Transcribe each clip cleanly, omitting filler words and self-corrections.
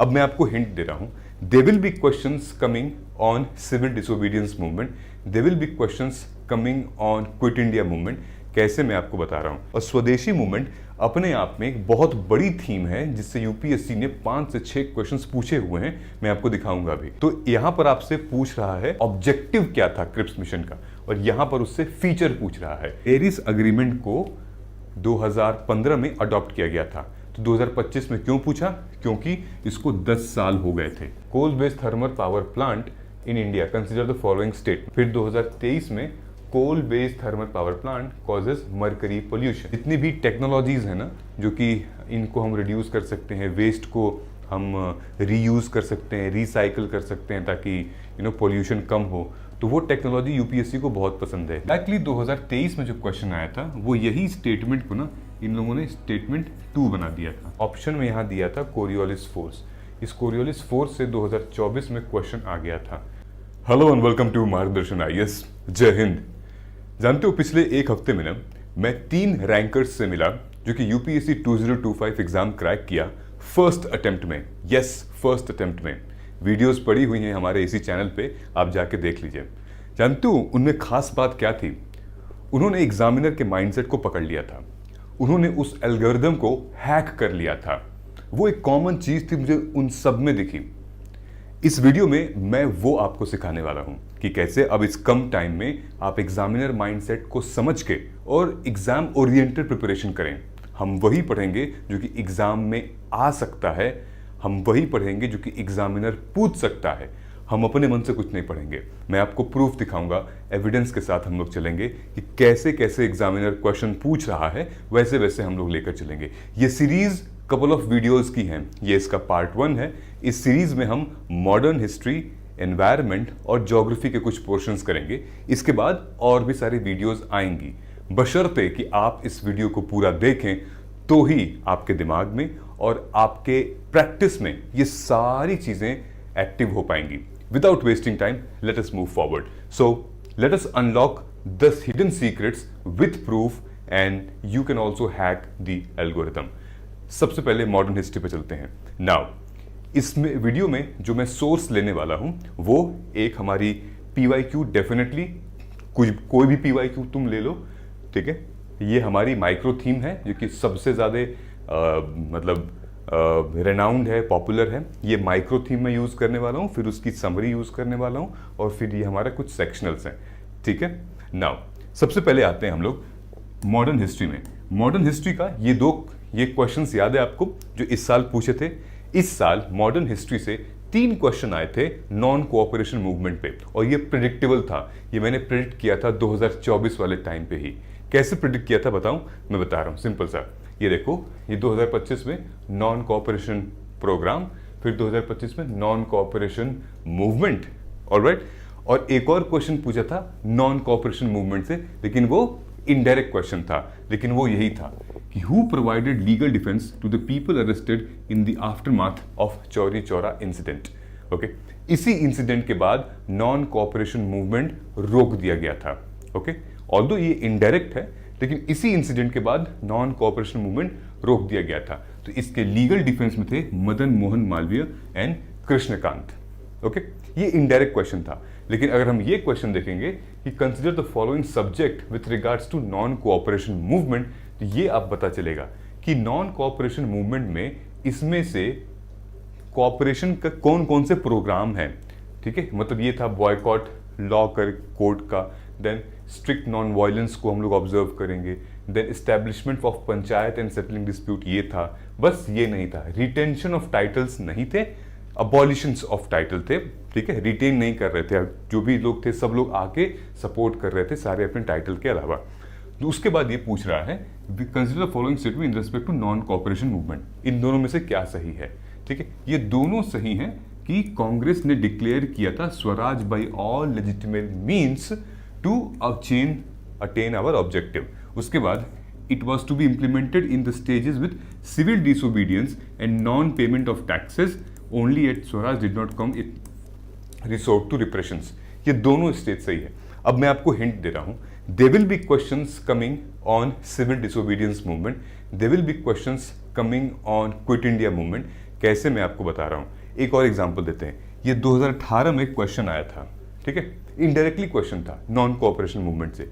अब मैं आपको हिंट दे रहा हूं, they will be questions coming on civil disobedience movement, they will be questions coming on quit India movement. कैसे, मैं आपको बता रहा हूं। और स्वदेशी मूवमेंट अपने आप में एक बहुत बड़ी थीम है जिससे यूपीएससी ने 5 से 6 क्वेश्चंस पूछे हुए हैं, मैं आपको दिखाऊंगा अभी। तो यहां पर आपसे पूछ रहा है ऑब्जेक्टिव क्या था क्रिप्स मिशन का, और यहां पर उससे फीचर पूछ रहा है। पेरिस अग्रीमेंट को 2015 में अडॉप्ट किया गया था, तो 2025 में क्यों पूछा? क्योंकि इसको 10 साल हो गए थे। Coal based thermal power plant in India consider the following state. फिर 2023 में coal based thermal power plant causes mercury pollution. जितनी भी टेक्नोलॉजीज है ना, जो कि इनको हम रिड्यूस कर सकते हैं, वेस्ट को हम रीयूज कर सकते हैं, रिसाइकिल कर सकते हैं ताकि पोल्यूशन कम हो, तो वो टेक्नोलॉजी यूपीएससी को बहुत पसंद है। एक्चुअली 2023 में जो क्वेश्चन आया था वो यही स्टेटमेंट को ना इन लोगों ने स्टेटमेंट 2 बना दिया था। ऑप्शन में यहाँ दिया था कोरियोलिस फोर्स। इस कोरियोलिस फोर्स से 2024 में क्वेश्चन आ गया था। हेलो एंड वेलकम टू मार्गदर्शन आईएएस। जय हिंद। जानते हो, पिछले एक हफ्ते में ना मैं 3 रैंकर्स से मिला जो कि यूपीएससी 2025 एग्जाम क्रैक किया फर्स्ट अटेम्प्ट में। यस, फर्स्ट अटेम्प्ट में। वीडियोस पड़ी हुई हैं हमारे इसी चैनल पे, आप जाके देख लीजिए। जानते हो उनमें खास बात क्या थी? उन्होंने एग्जामिनर के माइंडसेट को पकड़ लिया था, उन्होंने उस एल्गोरिदम को हैक कर लिया था। वो एक कॉमन चीज थी, मुझे उन सब में दिखी। इस वीडियो में मैं वो आपको सिखाने वाला हूं कि कैसे अब इस कम टाइम में आप एग्जामिनर माइंडसेट को समझ के और एग्जाम ओरिएंटेड प्रिपरेशन करें। हम वही पढ़ेंगे जो कि एग्जाम में आ सकता है, हम वही पढ़ेंगे जो कि एग्जामिनर पूछ सकता है। हम अपने मन से कुछ नहीं पढ़ेंगे। मैं आपको प्रूफ दिखाऊंगा, एविडेंस के साथ हम लोग चलेंगे कि कैसे कैसे एग्जामिनर क्वेश्चन पूछ रहा है, वैसे वैसे हम लोग लेकर चलेंगे। ये सीरीज कपल ऑफ वीडियोस की हैं, ये इसका पार्ट 1 है। इस सीरीज में हम मॉडर्न हिस्ट्री, एनवायरनमेंट और ज्योग्राफी के कुछ पोर्शंस करेंगे। इसके बाद और भी सारी वीडियोस आएंगी, बशर्ते कि आप इस वीडियो को पूरा देखें, तो ही आपके दिमाग में और आपके प्रैक्टिस में ये सारी चीजें एक्टिव हो पाएंगी। Without wasting time, let us move forward. So let us unlock the hidden secrets with proof and you can also hack the algorithm. सबसे पहले मॉडर्न हिस्ट्री पे चलते हैं। नाउ इसमें वीडियो में जो मैं सोर्स लेने वाला हूं वो एक हमारी पीवाईक्यू, डेफिनेटली कोई भी पीवाईक्यू तुम ले लो, ठीक है। ये हमारी माइक्रो थीम है जो कि सबसे ज़्यादा रेनाउंड है, पॉपुलर है। ये माइक्रो थीम में यूज़ करने वाला हूँ, फिर उसकी समरी यूज़ करने वाला हूँ, और फिर ये हमारा कुछ सेक्शनल्स हैं, ठीक है। नाउ सबसे पहले आते हैं हम लोग मॉडर्न हिस्ट्री में। मॉडर्न हिस्ट्री का ये क्वेश्चंस याद है आपको जो इस साल पूछे थे? इस साल मॉडर्न हिस्ट्री से 3 क्वेश्चन आए थे नॉन कोऑपरेशन मूवमेंट पे, और ये प्रेडिक्टेबल था। ये मैंने प्रेडिक्ट किया था 2024 वाले टाइम पे ही। कैसे प्रेडिक्ट किया था बताऊं? मैं बता रहा हूं, सिंपल सा। ये देखो, ये 2025 में नॉन कोऑपरेशन प्रोग्राम, फिर 2025 में नॉन कोऑपरेशन मूवमेंट, ऑलराइट। और एक और क्वेश्चन पूछा था नॉन कोऑपरेशन मूवमेंट से, लेकिन वो इनडायरेक्ट क्वेश्चन था, लेकिन वो यही था कि who provided legal defence to the people arrested in the aftermath of Chauri Chaura incident. Okay, इसी इंसिडेंट के बाद नॉन कोऑपरेशन मूवमेंट रोक दिया गया था। ओके, ऑल्दो ये इनडायरेक्ट है, लेकिन इसी इंसिडेंट के बाद नॉन कोऑपरेशन मूवमेंट रोक दिया गया था। तो इसके लीगल डिफेंस में थे मदन मोहन मालवीय एंड कृष्णकांत। ओके, ये इनडायरेक्ट क्वेश्चन था। लेकिन अगर हम ये क्वेश्चन देखेंगे कि consider the following subject with regards to non cooperation movement, तो ये आप पता चलेगा कि नॉन कोऑपरेशन मूवमेंट में इसमें से कोऑपरेशन का कौन कौन से प्रोग्राम हैं, ठीक है। मतलब ये था बॉयकॉट लॉ कर कोड का, देन स्ट्रिक्ट नॉन वायलेंस को हम लोग ऑब्जर्व करेंगे, then establishment of panchayat and settling dispute, ये था। बस ये नहीं था, रिटेंशन ऑफ टाइटल्स नहीं थे, अबॉलिशंस ऑफ टाइटल थे, ठीक है। रिटेन नहीं कर रहे थे, जो भी लोग थे सब लोग आके सपोर्ट कर रहे थे सारे अपने टाइटल के अलावा। तो उसके बाद ये पूछ रहा है consider the following statement in respect to non cooperation movement. इन दोनों में से क्या सही है, ठीक है। ये दोनों सही हैं कि कांग्रेस ने डिक्लेयर किया था swaraj by all legitimate means to attain our objective. उसके बाद it was to be implemented in the stages with civil disobedience and non-payment of taxes only at Swaraj did not come it resort to repressions। ये दोनों stage सही है। अब मैं आपको hint दे रहा हूं, there will be questions coming on civil disobedience movement, there will be questions coming on quit India movement। कैसे मैं आपको बता रहा हूँ। एक और एग्जाम्पल देते हैं। ये 2018 में क्वेश्चन आया था, ठीक है, इनडायरेक्टली क्वेश्चन था नॉन कोऑपरेशन मूवमेंट से।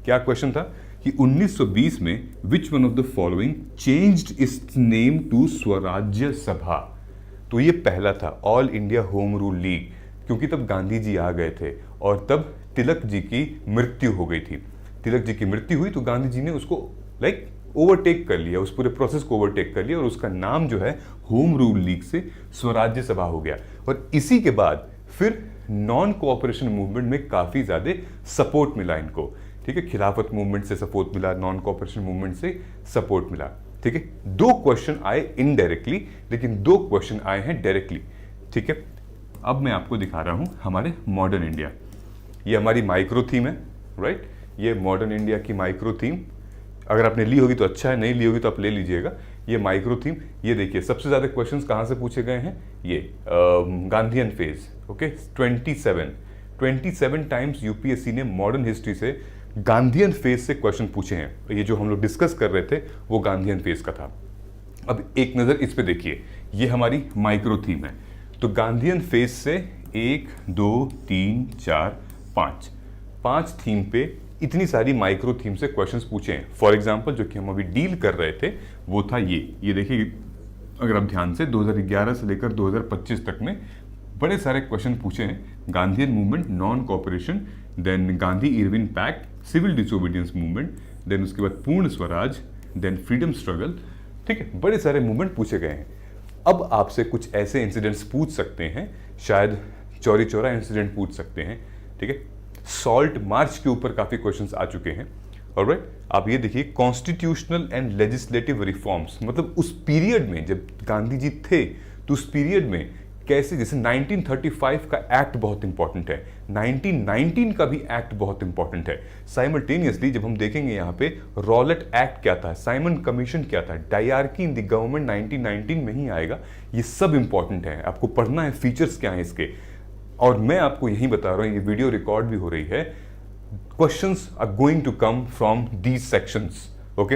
क्या क्वेश्चन था कि 1920 में which one of the following changed its name to Swarajya Sabha. तो ये पहला था, All India Home Rule League, क्योंकि तब गांधी जी आ गए थे और तब तिलक जी की मृत्यु हो गई थी। तिलक जी की मृत्यु हुई तो गांधी जी ने उसको ओवरटेक कर लिया, उस पूरे प्रोसेस को ओवरटेक कर लिया और उसका नाम जो है होम रूल लीग से स्वराज्य सभा हो गया। और इसी के बाद फिर नॉन कोऑपरेशन मूवमेंट में काफी ज्यादा सपोर्ट मिला इनको, ठीक है, खिलाफत मूवमेंट से सपोर्ट मिला, नॉन कोऑपरेशन मूवमेंट से सपोर्ट मिला, ठीक है। 2 क्वेश्चन आए इनडायरेक्टली, लेकिन 2 क्वेश्चन आए हैं डायरेक्टली, ठीक है। अब मैं आपको दिखा रहा हूं हमारे मॉडर्न इंडिया। ये हमारी माइक्रो थीम है, राइट। ये मॉडर्न इंडिया की माइक्रो थीम, अगर आपने ली होगी तो अच्छा है, नहीं ली होगी तो आप ले लीजिएगा। ये माइक्रो थीम, ये देखिए सबसे ज्यादा क्वेश्चंस कहां से पूछे गए हैं, ये Gandhian phase, okay. 27 times UPSC ने मॉडर्न हिस्ट्री से गांधीयन फेज से क्वेश्चन पूछे हैं। ये जो हम लोग डिस्कस कर रहे थे वो गांधीयन फेज का था। अब एक नजर इस पे देखिए, ये हमारी माइक्रो थीम है। तो गांधीयन फेज से 1 2 3 4 5 थीम पे इतनी सारी माइक्रो थीम से क्वेश्चंस पूछे हैं। फॉर एग्जांपल जो कि हम अभी डील कर रहे थे वो था ये देखिए, अगर आप ध्यान से 2011 से लेकर 2025 तक में बड़े सारे क्वेश्चन पूछे हैं। Gandhian movement, non cooperation, then Gandhi Irwin pact, civil disobedience movement, then उसके बाद पूर्ण स्वराज, देन फ्रीडम स्ट्रगल, ठीक है, बड़े सारे मूवमेंट पूछे गए हैं। अब आपसे कुछ ऐसे इंसिडेंट्स पूछ सकते हैं, शायद चौरी चौरा इंसिडेंट पूछ सकते हैं, ठीक है। सॉल्ट मार्च के ऊपर काफी क्वेश्चंस आ चुके हैं, ऑलराइट। आप ये देखिए, कॉन्स्टिट्यूशनल एंड लेजिस्लेटिव रिफॉर्म्स, मतलब उस पीरियड में जब गांधी जी थे तो उस पीरियड में कैसे, जैसे 1935 का एक्ट बहुत इंपॉर्टेंट है, 1919 का भी एक्ट बहुत इंपॉर्टेंट है। साइमल्टेनियसली जब हम देखेंगे यहाँ पे रॉलेट एक्ट क्या था, साइमन कमीशन क्या था, डायरकी इन द गवर्नमेंट 1919 में ही आएगा। ये सब इंपॉर्टेंट है, आपको पढ़ना है, फीचर्स क्या है इसके। और मैं आपको यही बता रहा हूं, ये वीडियो रिकॉर्ड भी हो रही है, questions are going to come from these sections, okay.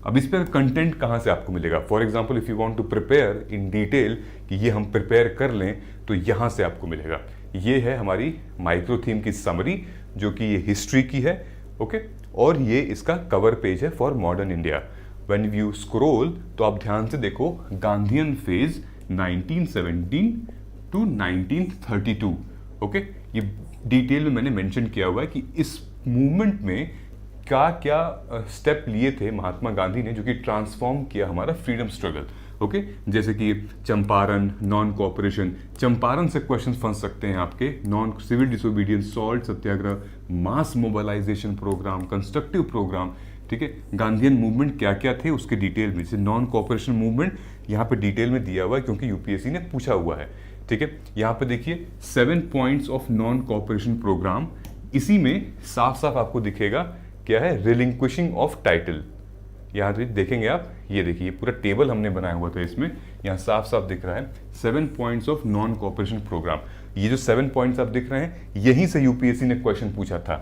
अब इस पर कंटेंट कहां से आपको मिलेगा। For example if you want to prepare in detail कि ये हम प्रिपेयर कर लें तो यहां से आपको मिलेगा। ये है हमारी माइक्रो थीम की समरी, जो कि ये हिस्ट्री की है, ओके। और ये इसका कवर पेज है for modern India. When you scroll तो आप ध्यान से देखो, गांधीयन फेज 1917 टू 1932, ओके। ये डिटेल में मैंने मेंशन किया हुआ है कि इस मूवमेंट में क्या क्या स्टेप लिए थे महात्मा गांधी ने, जो कि ट्रांसफॉर्म किया हमारा फ्रीडम स्ट्रगल, ओके। जैसे कि चंपारण, नॉन कोऑपरेशन, चंपारण से क्वेश्चन फंस सकते हैं आपके, नॉन सिविल डिसोबीडियंस, सॉल्ट सत्याग्रह, मास मोबिलाइजेशन प्रोग्राम, कंस्ट्रक्टिव प्रोग्राम, ठीक है। गांधीयन मूवमेंट क्या क्या थे उसके डिटेल में, जैसे नॉन कोऑपरेशन मूवमेंट यहाँ पे डिटेल में दिया हुआ है क्योंकि यूपीएससी ने पूछा हुआ है, ठीक है। यहाँ पे देखिए 7 points of non cooperation program, इसी में साफ साफ आपको दिखेगा क्या है, रिलिंक्विशिंग ऑफ टाइटल। यहाँ देखेंगे आप, ये देखिए पूरा टेबल हमने बनाया हुआ था, इसमें यहाँ साफ साफ दिख रहा है 7 points of non cooperation program. ये जो 7 पॉइंट्स आप दिख रहे हैं, यहीं से यूपीएससी ने क्वेश्चन पूछा था,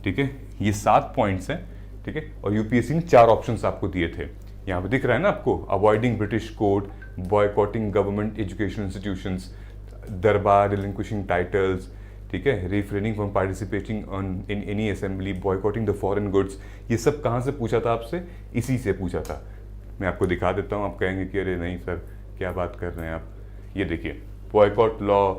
ठीक है। ये 7 पॉइंट्स हैं, ठीक है, और यूपीएससी ने 4 ऑप्शंस आपको दिए थे। यहाँ पे दिख रहा है ना आपको, avoiding British code, boycotting government education institutions, दरबार, रिलिंक्विशिंग टाइटल्स, ठीक है, refraining from participating in any assembly, boycotting the foreign goods. ये सब कहाँ से पूछा था आपसे, इसी से पूछा था। मैं आपको दिखा देता हूँ, आप कहेंगे कि अरे नहीं सर क्या बात कर रहे हैं आप। ये देखिए, boycott law,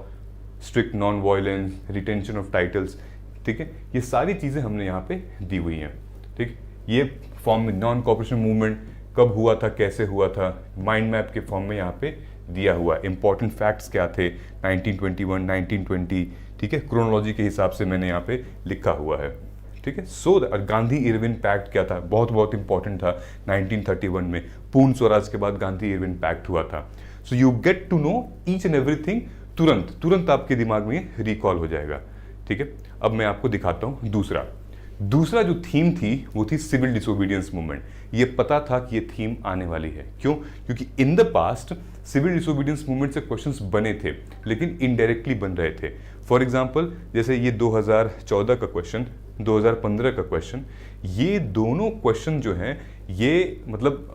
strict non violence, retention of titles, ठीक है, ये सारी चीज़ें हमने यहाँ पे दी हुई हैं, ठीक। ये फॉर्म में नॉन कोऑपरेशन मूवमेंट कब हुआ था, कैसे हुआ था, माइंड मैप के फॉर्म में यहाँ पे दिया हुआ है। इंपॉर्टेंट फैक्ट्स क्या थे 1921, 1920, ठीक है, क्रोनोलॉजी के हिसाब से मैंने यहाँ पे लिखा हुआ है, ठीक है। सो गांधी इरविन पैक्ट क्या था, बहुत बहुत इंपॉर्टेंट था 1931 में, पूर्ण स्वराज के बाद गांधी इरविन पैक्ट हुआ था। So you get to know each and everything, तुरंत आपके दिमाग में रिकॉल हो जाएगा, ठीक है। अब मैं आपको दिखाता हूँ दूसरा जो थीम थी वो थी सिविल डिसोबीडियंस मूवमेंट। ये पता था कि ये थीम आने वाली है, क्यों, क्योंकि in the past civil disobedience movement से क्वेश्चंस बने थे लेकिन इनडायरेक्टली बन रहे थे। फॉर एग्जांपल जैसे ये 2014 का क्वेश्चन, 2015 का क्वेश्चन, ये दोनों क्वेश्चन जो हैं ये मतलब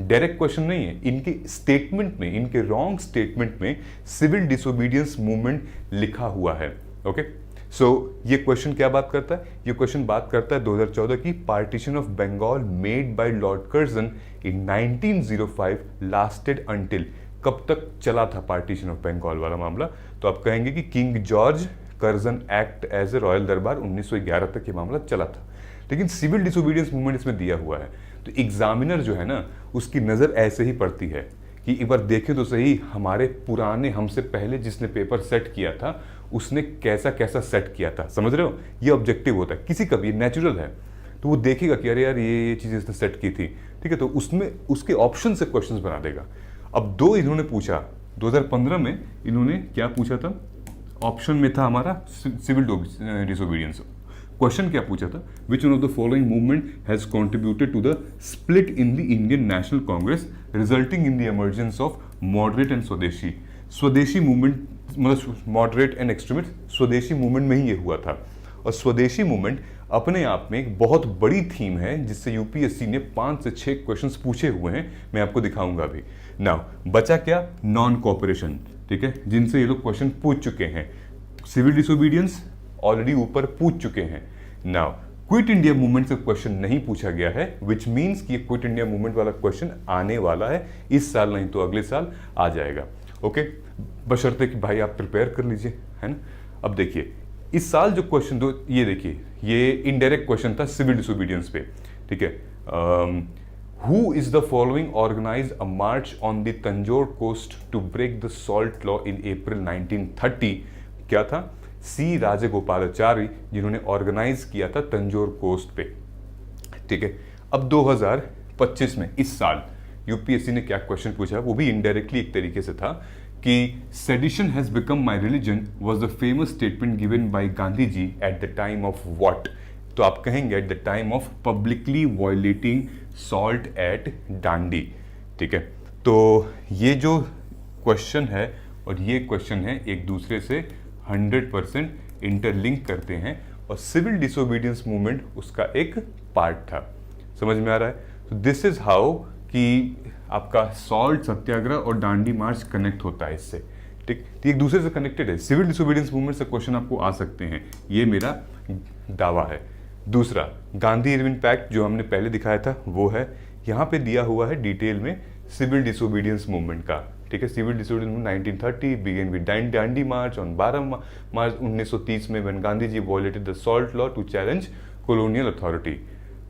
डायरेक्ट क्वेश्चन नहीं है, इनके स्टेटमेंट में, इनके रॉन्ग स्टेटमेंट में सिविल डिसोबीडियंस मूवमेंट लिखा हुआ है। ओके, सो ये क्वेश्चन क्या बात करता है? ये क्वेश्चन बात करता है 2014 की partition of Bengal made by Lord Curzon in 1905 lasted until. कब तक चला था पार्टीशन ऑफ बंगाल वाला मामला? तो आप कहेंगे कि King George Curzon act as a royal durbar 1911 तक ये मामला चला था। लेकिन सिविल डिसोबीडियंस मूवमेंट इसमें दिया हुआ है, तो एग्जामिनर जो है ना, उसकी नज़र ऐसे ही पड़ती है कि एक बार देखें तो सही, हमारे पुराने, हमसे पहले जिसने पेपर सेट किया था उसने कैसा कैसा सेट किया था। समझ रहे हो? ये ऑब्जेक्टिव होता है किसी का भी, नेचुरल है, तो वो देखेगा कि अरे यार ये चीज़ इसने सेट की थी, ठीक है, तो उसमें उसके ऑप्शन से क्वेश्चंस बना देगा। अब दो इन्होंने पूछा 2015 में, इन्होंने क्या पूछा था? ऑप्शन में था हमारा सिविल डिसोबीडियंस। क्वेश्चन क्या पूछा था? Which one of the following movement has contributed to the split in the Indian national Congress resulting in the emergence of moderate and swadeshi. Swadeshi movement मतलब moderate and extremist, swadeshi movement में ही ये हुआ था। और स्वदेशी मूवमेंट अपने आप में एक बहुत बड़ी थीम है जिससे यूपीएससी ने 5 से 6 क्वेश्चंस पूछे हुए हैं, मैं आपको दिखाऊंगा अभी। नाउ बचा क्या? नॉन कोऑपरेशन, ठीक है, जिनसे ये लोग क्वेश्चन पूछ चुके हैं। सिविल डिसोबीडियंस ऑलरेडी ऊपर पूछ चुके हैं। नाउ क्विट इंडिया मूवमेंट से क्वेश्चन नहीं पूछा गया है, विच मीन्स कि ये क्विट इंडिया मूवमेंट वाला क्वेश्चन आने वाला है, इस साल नहीं तो अगले साल आ जाएगा। ओके, बशर्ते कि भाई आप प्रिपेयर कर लीजिए, है ना। अब देखिए इस साल जो क्वेश्चन दो, ये देखिए, ये इनडायरेक्ट क्वेश्चन था सिविल डिसोबीडियंस पे, ठीक है। Who is the following organize a march on the Tanjore coast to break the salt law in April 1930? क्या था? सी राजगोपालाचारी, जिन्होंने ऑर्गेनाइज किया था तंजौर कोस्ट पे, ठीक है। अब 2025 में, इस साल यूपीएससी ने क्या क्वेश्चन पूछा, वो भी इनडायरेक्टली एक तरीके से था कि sedition has become my religion was the famous statement given by Gandhi ji at the time of what? तो आप कहेंगे at the time of publicly violating salt at Dandi, ठीक है। तो ये जो क्वेश्चन है और ये क्वेश्चन है एक दूसरे से 100% इंटरलिंक करते हैं, और सिविल डिसोबीडियंस मूवमेंट उसका एक पार्ट था। समझ में आ रहा है? तो दिस इज हाउ कि आपका सॉल्ट सत्याग्रह और डांडी मार्च कनेक्ट होता है इससे, ठीक। तो एक दूसरे से कनेक्टेड है। सिविल डिसोबीडियंस मूवमेंट से क्वेश्चन आपको आ सकते हैं, ये मेरा दावा है। दूसरा, गांधी इरविन पैक्ट जो हमने पहले दिखाया था वो है, यहाँ पे दिया हुआ है डिटेल में सिविल डिसोबीडियंस मूवमेंट का, ठीक है। Civil disobedience movement 1930 began with Dandi march on 12 March 1930 में when Gandhi ji violated the salt law to challenge colonial authority.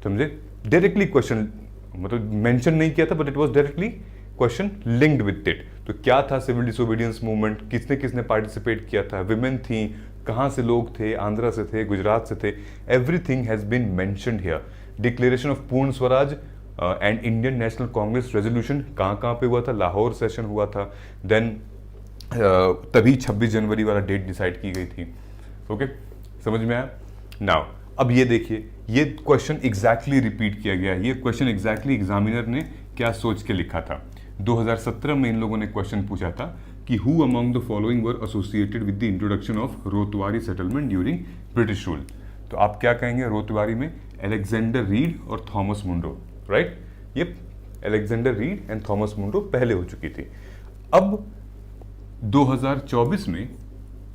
समझे? डायरेक्टली क्वेश्चन मतलब मेंशन नहीं किया था, but it was directly question linked with it. तो क्या था सिविल डिसोबीडियंस मूवमेंट, किसने किसने पार्टिसिपेट किया था, विमेन थी, कहाँ से लोग थे, आंध्रा से थे, गुजरात से थे, everything has been mentioned here. Declaration of Purna Swaraj and Indian national Congress resolution कहाँ पे हुआ था? लाहौर सेशन हुआ था। देन तभी 26 जनवरी वाला डेट डिसाइड की गई थी। ओके, समझ में आया? नाउ अब ये देखिए, ये क्वेश्चन एग्जैक्टली रिपीट किया गया है। ये क्वेश्चन एग्जैक्टली एग्जामिनर ने क्या सोच के लिखा था। 2017 में इन लोगों ने क्वेश्चन पूछा था कि who among the following were associated with the introduction of Ryotwari settlement during British rule? तो आप क्या कहेंगे? रोतवारी में अलेक्जेंडर रीड और थॉमस मुंड्रो, राइट। ये Alexander Read and Thomas Munro पहले हो चुकी थी। अब 2024 में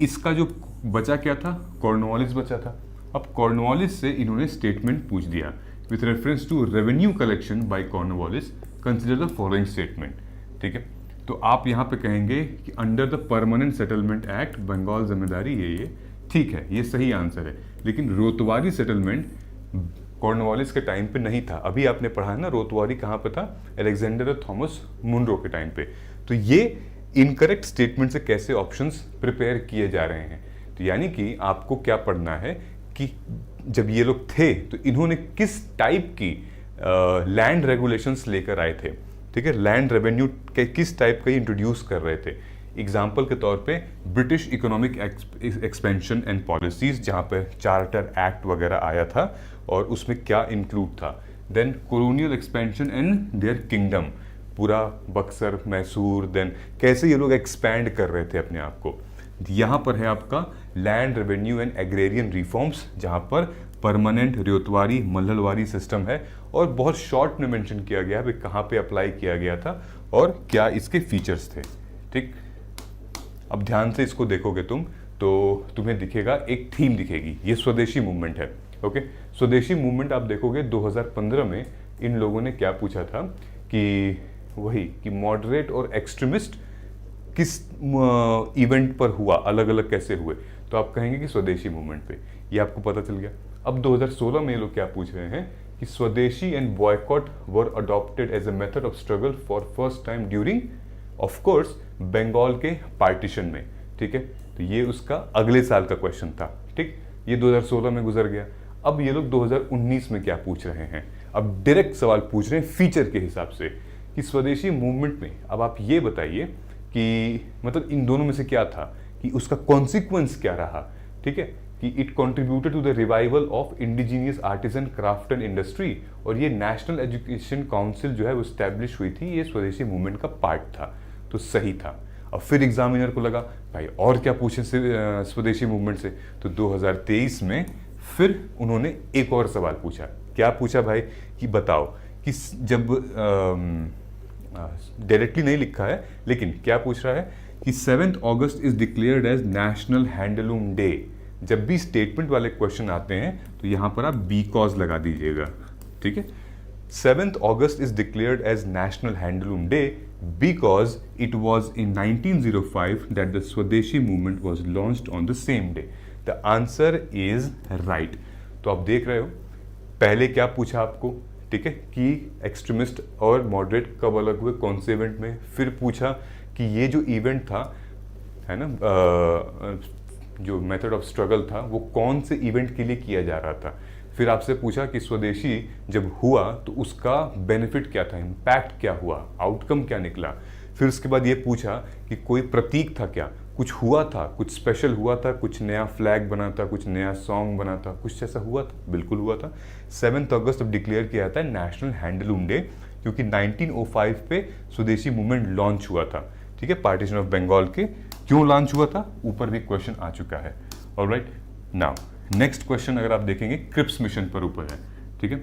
इसका जो बचा क्या था? कॉर्नवालिस बचा था। अब कॉर्नवालिस से इन्होंने स्टेटमेंट पूछ दिया, with reference to revenue collection by Cornwallis consider the following statement, ठीक है। तो आप यहाँ पे कहेंगे कि under the permanent settlement act Bengal जिम्मेदारी ये ठीक है, ये सही आंसर है। लेकिन रोतवारी सेटलमेंट कॉर्नवालिस के टाइम पे नहीं था। अभी आपने पढ़ा है ना, रोतवारी कहाँ पे था? अलेक्जेंडर और थॉमस मुंड्रो के टाइम पे। तो ये इनकरेक्ट स्टेटमेंट से कैसे ऑप्शंस प्रिपेयर किए जा रहे हैं। तो यानी कि आपको क्या पढ़ना है कि जब ये लोग थे तो इन्होंने किस टाइप की लैंड रेगुलेशंस लेकर आए थे, ठीक है। लैंड रेवेन्यू के किस टाइप का इंट्रोड्यूस कर रहे थे। एग्जाम्पल के तौर पे British economic expansion and policies, जहाँ पे चार्टर एक्ट वगैरह आया था और उसमें क्या इंक्लूड था। Then colonial expansion and their kingdom, पूरा बक्सर, मैसूर, देन कैसे ये लोग एक्सपैंड कर रहे थे अपने आप को। यहाँ पर है आपका land revenue and agrarian reforms, जहाँ पर परमानेंट रेतवारी मल्लवारी सिस्टम है और बहुत शॉर्ट में मेंशन किया गया है कहाँ पे अप्लाई किया गया था और क्या इसके फीचर्स थे। ठीक, अब ध्यान से इसको देखोगे तुम तो तुम्हें दिखेगा, एक थीम दिखेगी, ये स्वदेशी मूवमेंट है। ओके, स्वदेशी मूवमेंट आप देखोगे 2015 में इन लोगों ने क्या पूछा था कि वही कि मॉडरेट और एक्सट्रीमिस्ट किस इवेंट पर हुआ, अलग अलग कैसे हुए, तो आप कहेंगे कि स्वदेशी मूवमेंट पे, ये आपको पता चल गया। अब 2016 में ये लोग क्या पूछ रहे हैं कि swadeshi and boycott were adopted as a method of struggle for first time during of course Bengal के पार्टीशन में। ठीक है, तो ये उसका अगले साल का क्वेश्चन था। ठीक, ये 2016 में गुजर गया। अब ये लोग 2019 में क्या पूछ रहे हैं, अब डायरेक्ट सवाल पूछ रहे हैं फीचर के हिसाब से कि स्वदेशी मूवमेंट में अब आप ये बताइए कि मतलब इन दोनों में से क्या था, कि उसका कॉन्सिक्वेंस क्या रहा। ठीक है, कि it contributed to the revival of indigenous artisan craft and industry, और ये नेशनल एजुकेशन काउंसिल जो है वो स्टैब्लिश हुई थी, ये स्वदेशी मूवमेंट का पार्ट था, तो सही था। अब फिर एग्जामिनर को लगा भाई और क्या पूछे स्वदेशी मूवमेंट से, तो 2023 में फिर उन्होंने एक और सवाल पूछा। क्या पूछा भाई कि बताओ कि जब डायरेक्टली नहीं लिखा है लेकिन क्या पूछ रहा है कि 7 अगस्त is declared as national handloom day. जब भी स्टेटमेंट वाले क्वेश्चन आते हैं तो यहां पर आप बिकॉज लगा दीजिएगा। ठीक है, 7 August is declared as National Handloom Day because it was in 1905 that the Swadeshi movement was launched on the same day. The answer is right. तो आप देख रहे हो पहले क्या पूछा आपको, ठीक है, कि एक्सट्रीमिस्ट और मॉडरेट कब अलग हुए, कौन से इवेंट में, फिर पूछा कि ये जो इवेंट था है ना, जो मेथड ऑफ स्ट्रगल था वो कौन से इवेंट के लिए किया जा रहा था, फिर आपसे पूछा कि स्वदेशी जब हुआ तो उसका बेनिफिट क्या था, इम्पैक्ट क्या हुआ, आउटकम क्या निकला, फिर उसके बाद ये पूछा कि कोई प्रतीक था क्या, कुछ हुआ था, कुछ स्पेशल हुआ था, कुछ नया फ्लैग बना था, कुछ नया सॉन्ग बना था, कुछ ऐसा हुआ था, बिल्कुल हुआ था। 7 अगस्त अब डिक्लेयर किया था नेशनल हैंडलूम डे क्योंकि 1905 पे स्वदेशी मूवमेंट लॉन्च हुआ था। ठीक है, पार्टीशन ऑफ बंगाल के क्यों लॉन्च हुआ था, ऊपर भी क्वेश्चन आ चुका है। ऑलराइट, नाउ नेक्स्ट क्वेश्चन अगर आप देखेंगे क्रिप्स मिशन पर ऊपर है। ठीक है,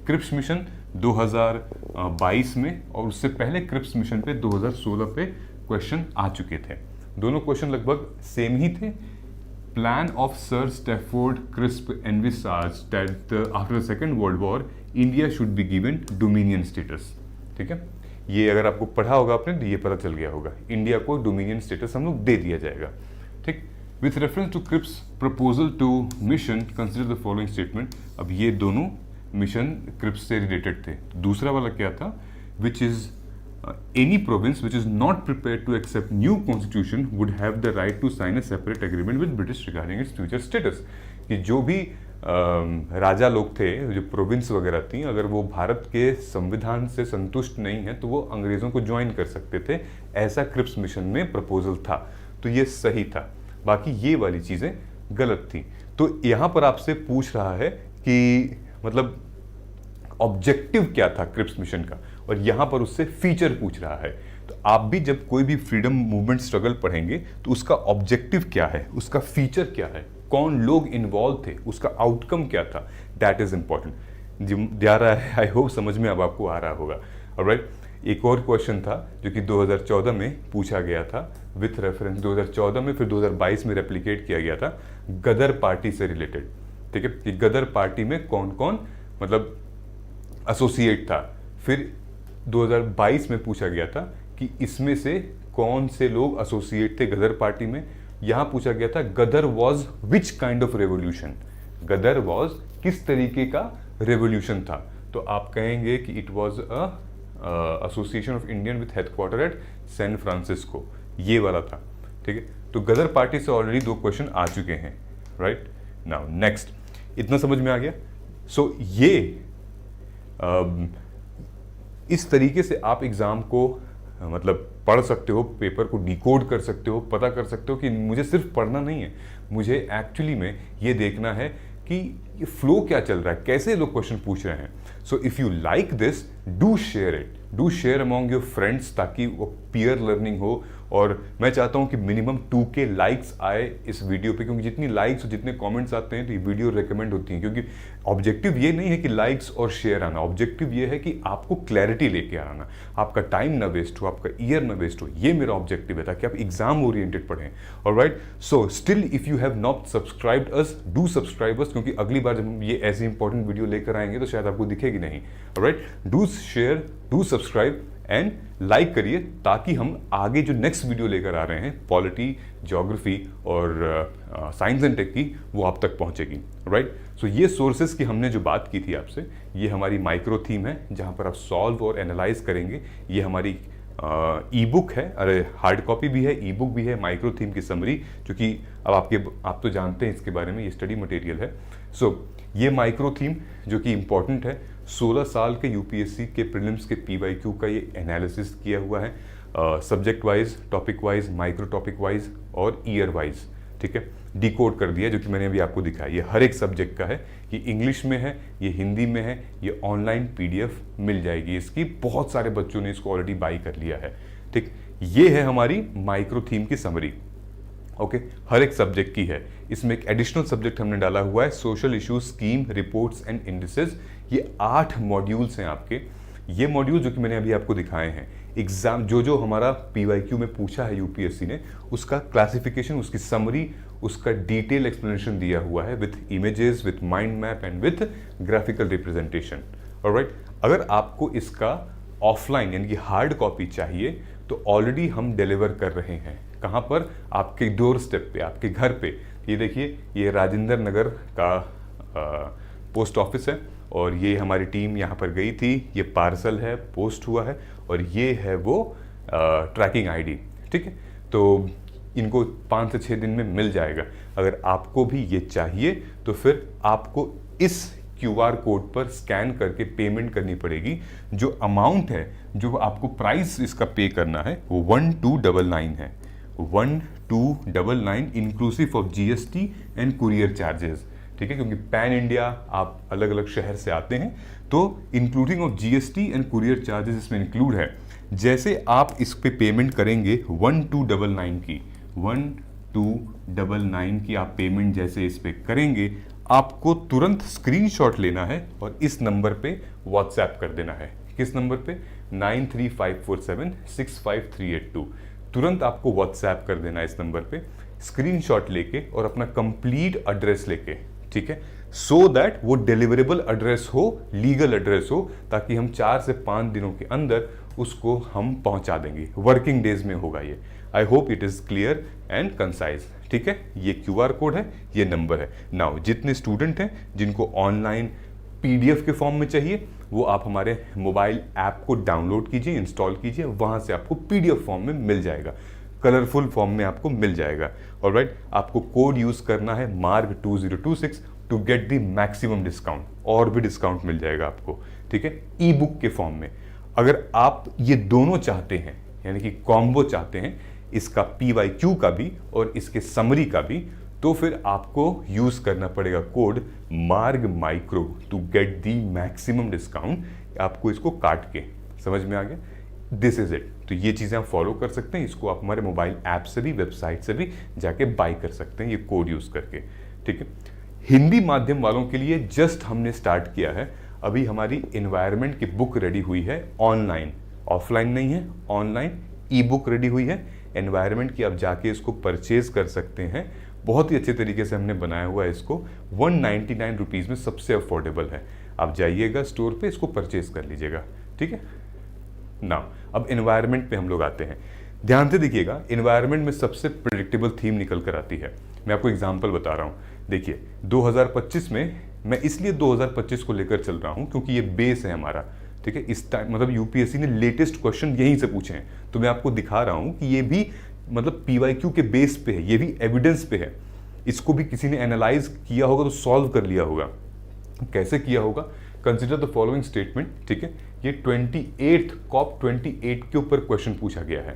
क्रिप्स मिशन 2022 में और उससे पहले क्रिप्स मिशन पे 2016 पे क्वेश्चन आ चुके थे। दोनों क्वेश्चन लगभग सेम ही थे। Plan of Sir Stafford Cripps envisaged that after the second world war India should be given dominion status. ठीक है, ये अगर आपको पढ़ा होगा आपने तो ये पता चल गया होगा, इंडिया को डोमिनियन स्टेटस हम लोग दे दिया जाएगा। ठीक, with reference to Cripps proposal to mission consider the following statement. अब ये दोनों मिशन क्रिप्स से रिलेटेड थे। दूसरा वाला क्या था, which is any province which is not prepared to accept new constitution would have the right to sign a separate agreement with British regarding its future status। कि जो भी राजा लोग थे, जो प्रोविंस वगैरह थी, अगर वो भारत के संविधान से संतुष्ट नहीं है तो वो अंग्रेज़ों को ज्वाइन कर सकते थे, ऐसा क्रिप्स मिशन में प्रपोजल था। तो ये सही था, बाकी ये वाली चीज़ें गलत थी। तो यहाँ पर आपसे पूछ रहा है कि मतलब ऑब्जेक्टिव क्या था क्रिप्स मिशन का, और यहाँ पर उससे फीचर पूछ रहा है। तो आप भी जब कोई भी फ्रीडम मूवमेंट स्ट्रगल पढ़ेंगे तो उसका ऑब्जेक्टिव क्या है, उसका फीचर क्या है, कौन लोग इन्वॉल्व थे, उसका आउटकम क्या था, दैट इज इंपॉर्टेंट। जा रहा है, आई होप समझ में अब आपको आ रहा होगा। ऑलराइट, एक और क्वेश्चन था जो कि 2014 में पूछा गया था विथ रेफरेंस 2014 में, फिर 2022 में रेप्लिकेट किया गया था गदर पार्टी से रिलेटेड। ठीक है, कि गदर पार्टी में कौन कौन मतलब एसोसिएट था। फिर 2022 में पूछा गया था कि इसमें से कौन से लोग एसोसिएट थे गदर पार्टी में। यहां पूछा गया था Ghadar was which kind of revolution, Ghadar was किस तरीके का रेवोल्यूशन था। तो आप कहेंगे कि it was a association of Indian with headquarter at San Francisco, ये वाला था। ठीक है, तो गदर पार्टी से ऑलरेडी 2 क्वेश्चन आ चुके हैं। राइट, नाउ नेक्स्ट, इतना समझ में आ गया। सो ये इस तरीके से आप एग्ज़ाम को मतलब पढ़ सकते हो, पेपर को डिकोड कर सकते हो, पता कर सकते हो कि मुझे सिर्फ पढ़ना नहीं है, मुझे एक्चुअली में ये देखना है कि ये फ्लो क्या चल रहा है, कैसे लोग क्वेश्चन पूछ रहे हैं। So if you like this, do share it, do share among your friends, ताकि वो पीयर लर्निंग हो और मैं चाहता हूँ कि मिनिमम 2K लाइक्स आए इस वीडियो पे, क्योंकि जितनी लाइक्स और जितने कमेंट्स आते हैं तो ये वीडियो रिकमेंड होती हैं। क्योंकि ऑब्जेक्टिव ये नहीं है कि लाइक्स और शेयर आना, ऑब्जेक्टिव ये है कि आपको क्लैरिटी लेके आना, आपका टाइम ना वेस्ट हो, आपका ईयर ना वेस्ट हो, ये मेरा ऑब्जेक्टिव है, ताकि आप एग्जाम ओरिएंटेड पढ़ें। Alright, so still if you have not subscribed us, do subscribe us, क्योंकि अगली बार जब हम ये ऐसी इंपॉर्टेंट वीडियो लेकर आएंगे तो शायद आपको दिखेगी नहीं। Alright, do share, do subscribe and like करिए, ताकि हम आगे जो नेक्स्ट वीडियो लेकर आ रहे हैं पॉलिटी, ज्योग्राफी और साइंस एंड टेक की, वो आप तक पहुंचेगी। राइट, सो ये सोर्सेज की हमने जो बात की थी आपसे, ये हमारी माइक्रो थीम है जहां पर आप सॉल्व और एनालाइज करेंगे। ये हमारी ई बुक है, अरे हार्ड कॉपी भी है, ई बुक भी है, माइक्रो थीम की समरी, जो कि अब आप तो जानते हैं इसके बारे में, ये स्टडी मटेरियल है। सो ये माइक्रो थीम जो कि इम्पॉर्टेंट है, 16 साल के यूपीएससी के प्रीलिम्स के पीवाईक्यू का ये एनालिसिस किया हुआ है, subject wise, topic wise, micro topic wise और ईयर वाइज। ठीक है, डिकोड कर दिया, जो कि मैंने अभी आपको दिखाया। ये हर एक सब्जेक्ट का है, ये इंग्लिश में है, ये हिंदी में है, ये ऑनलाइन पीडीएफ मिल जाएगी इसकी। बहुत सारे बच्चों ने इसको ऑलरेडी बाई कर लिया है। ठीक, ये है हमारी माइक्रो थीम की समरी। ओके, हर एक सब्जेक्ट की है। इसमें एक एडिशनल सब्जेक्ट हमने डाला हुआ है, social issues, scheme, reports and indices. ये 8 मॉड्यूल्स हैं आपके। ये मॉड्यूल जो कि मैंने अभी आपको दिखाए हैं, एग्जाम जो हमारा पीवाईक्यू में पूछा है यूपीएससी ने, उसका क्लासिफिकेशन, उसकी समरी, उसका डिटेल एक्सप्लेनेशन दिया हुआ है with images, with mind map and with graphical representation. Alright, अगर आपको इसका ऑफलाइन यानी कि हार्ड कॉपी चाहिए तो ऑलरेडी हम डिलीवर कर रहे हैं। कहाँ पर? आपके डोर स्टेप पे, आपके घर पे। ये देखिए, ये राजेंद्र नगर का पोस्ट ऑफिस है और ये हमारी टीम यहाँ पर गई थी। ये पार्सल है, पोस्ट हुआ है और ये है वो ट्रैकिंग आईडी। ठीक है, तो इनको 5 से 6 दिन में मिल जाएगा। अगर आपको भी ये चाहिए तो फिर आपको इस QR कोड पर स्कैन करके पेमेंट करनी पड़ेगी। जो अमाउंट है, जो आपको प्राइस इसका पे करना है, वो 1299 है। 1299 inclusive of GST and courier charges. ठीक है, क्योंकि पैन इंडिया आप अलग अलग शहर से आते हैं, तो including of GST and courier charges इसमें इंक्लूड है। जैसे आप इस पे पेमेंट करेंगे 1299 की आप पेमेंट जैसे इस पे करेंगे, आपको तुरंत स्क्रीनशॉट लेना है और इस नंबर पे व्हाट्सएप कर देना है। किस नंबर पे? 9354765382। तुरंत आपको व्हाट्सएप कर देना है इस नंबर पे, स्क्रीनशॉट लेके और अपना कंप्लीट एड्रेस लेके। ठीक है, सो दैट वो डिलीवरेबल एड्रेस हो, लीगल एड्रेस हो, ताकि हम 4 से 5 दिनों के अंदर उसको हम पहुंचा देंगे। वर्किंग डेज में होगा ये। I hope it is clear and concise. ठीक है, ये QR कोड है, ये नंबर है। नाउ जितने स्टूडेंट हैं जिनको ऑनलाइन PDF के फॉर्म में चाहिए, वो आप हमारे मोबाइल ऐप को डाउनलोड कीजिए, इंस्टॉल कीजिए, वहां से आपको PDF फॉर्म में मिल जाएगा, कलरफुल फॉर्म में आपको मिल जाएगा। ऑलराइट, आपको कोड यूज करना है MARG2026 to get the maximum discount, और भी डिस्काउंट मिल जाएगा आपको। ठीक है, ई बुक के फॉर्म में। अगर आप ये दोनों चाहते हैं, यानी कि कॉम्बो चाहते हैं, इसका PYQ का भी और इसके समरी का भी, तो फिर आपको यूज करना पड़ेगा code Marg micro to get the maximum discount. आपको इसको काट के, समझ में आ गया? This is it. तो ये चीजें आप फॉलो कर सकते हैं। इसको आप हमारे मोबाइल ऐप से भी, वेबसाइट से भी जाके बाय कर सकते हैं ये कोड यूज करके। ठीक है, हिंदी माध्यम वालों के लिए जस्ट हमने स्टार्ट किया है। अभी हमारी एनवायरनमेंट की बुक रेडी हुई है ऑनलाइन, ऑफलाइन नहीं है, ऑनलाइन ई बुक रेडी हुई है एनवायरनमेंट की। आप जाके इसको परचेज कर सकते हैं। बहुत ही अच्छे तरीके से हमने बनाया हुआ है इसको। 199 रुपीज़ में सबसे अफोर्डेबल है। आप जाइएगा स्टोर पे, इसको परचेज कर लीजिएगा। ठीक है ना, अब एनवायरनमेंट पे हम लोग आते हैं। ध्यान से देखिएगा, एनवायरनमेंट में सबसे प्रेडिक्टेबल थीम निकल कर आती है। मैं आपको एग्जांपल बता रहा हूँ। देखिए 2025 में, मैं इसलिए 2025 को लेकर चल रहा हूँ क्योंकि ये बेस है हमारा। ठीक है, इस टाइम मतलब यूपीएससी ने लेटेस्ट क्वेश्चन यहीं से पूछे हैं, तो मैं आपको दिखा रहा हूँ कि ये भी मतलब PYQ के बेस पे है, ये भी एविडेंस पे है। इसको भी किसी ने एनालाइज किया होगा तो सॉल्व कर लिया होगा। कैसे किया होगा? Consider the following statement. ठीक है, ये 28 COP 28 के ऊपर क्वेश्चन पूछा गया है।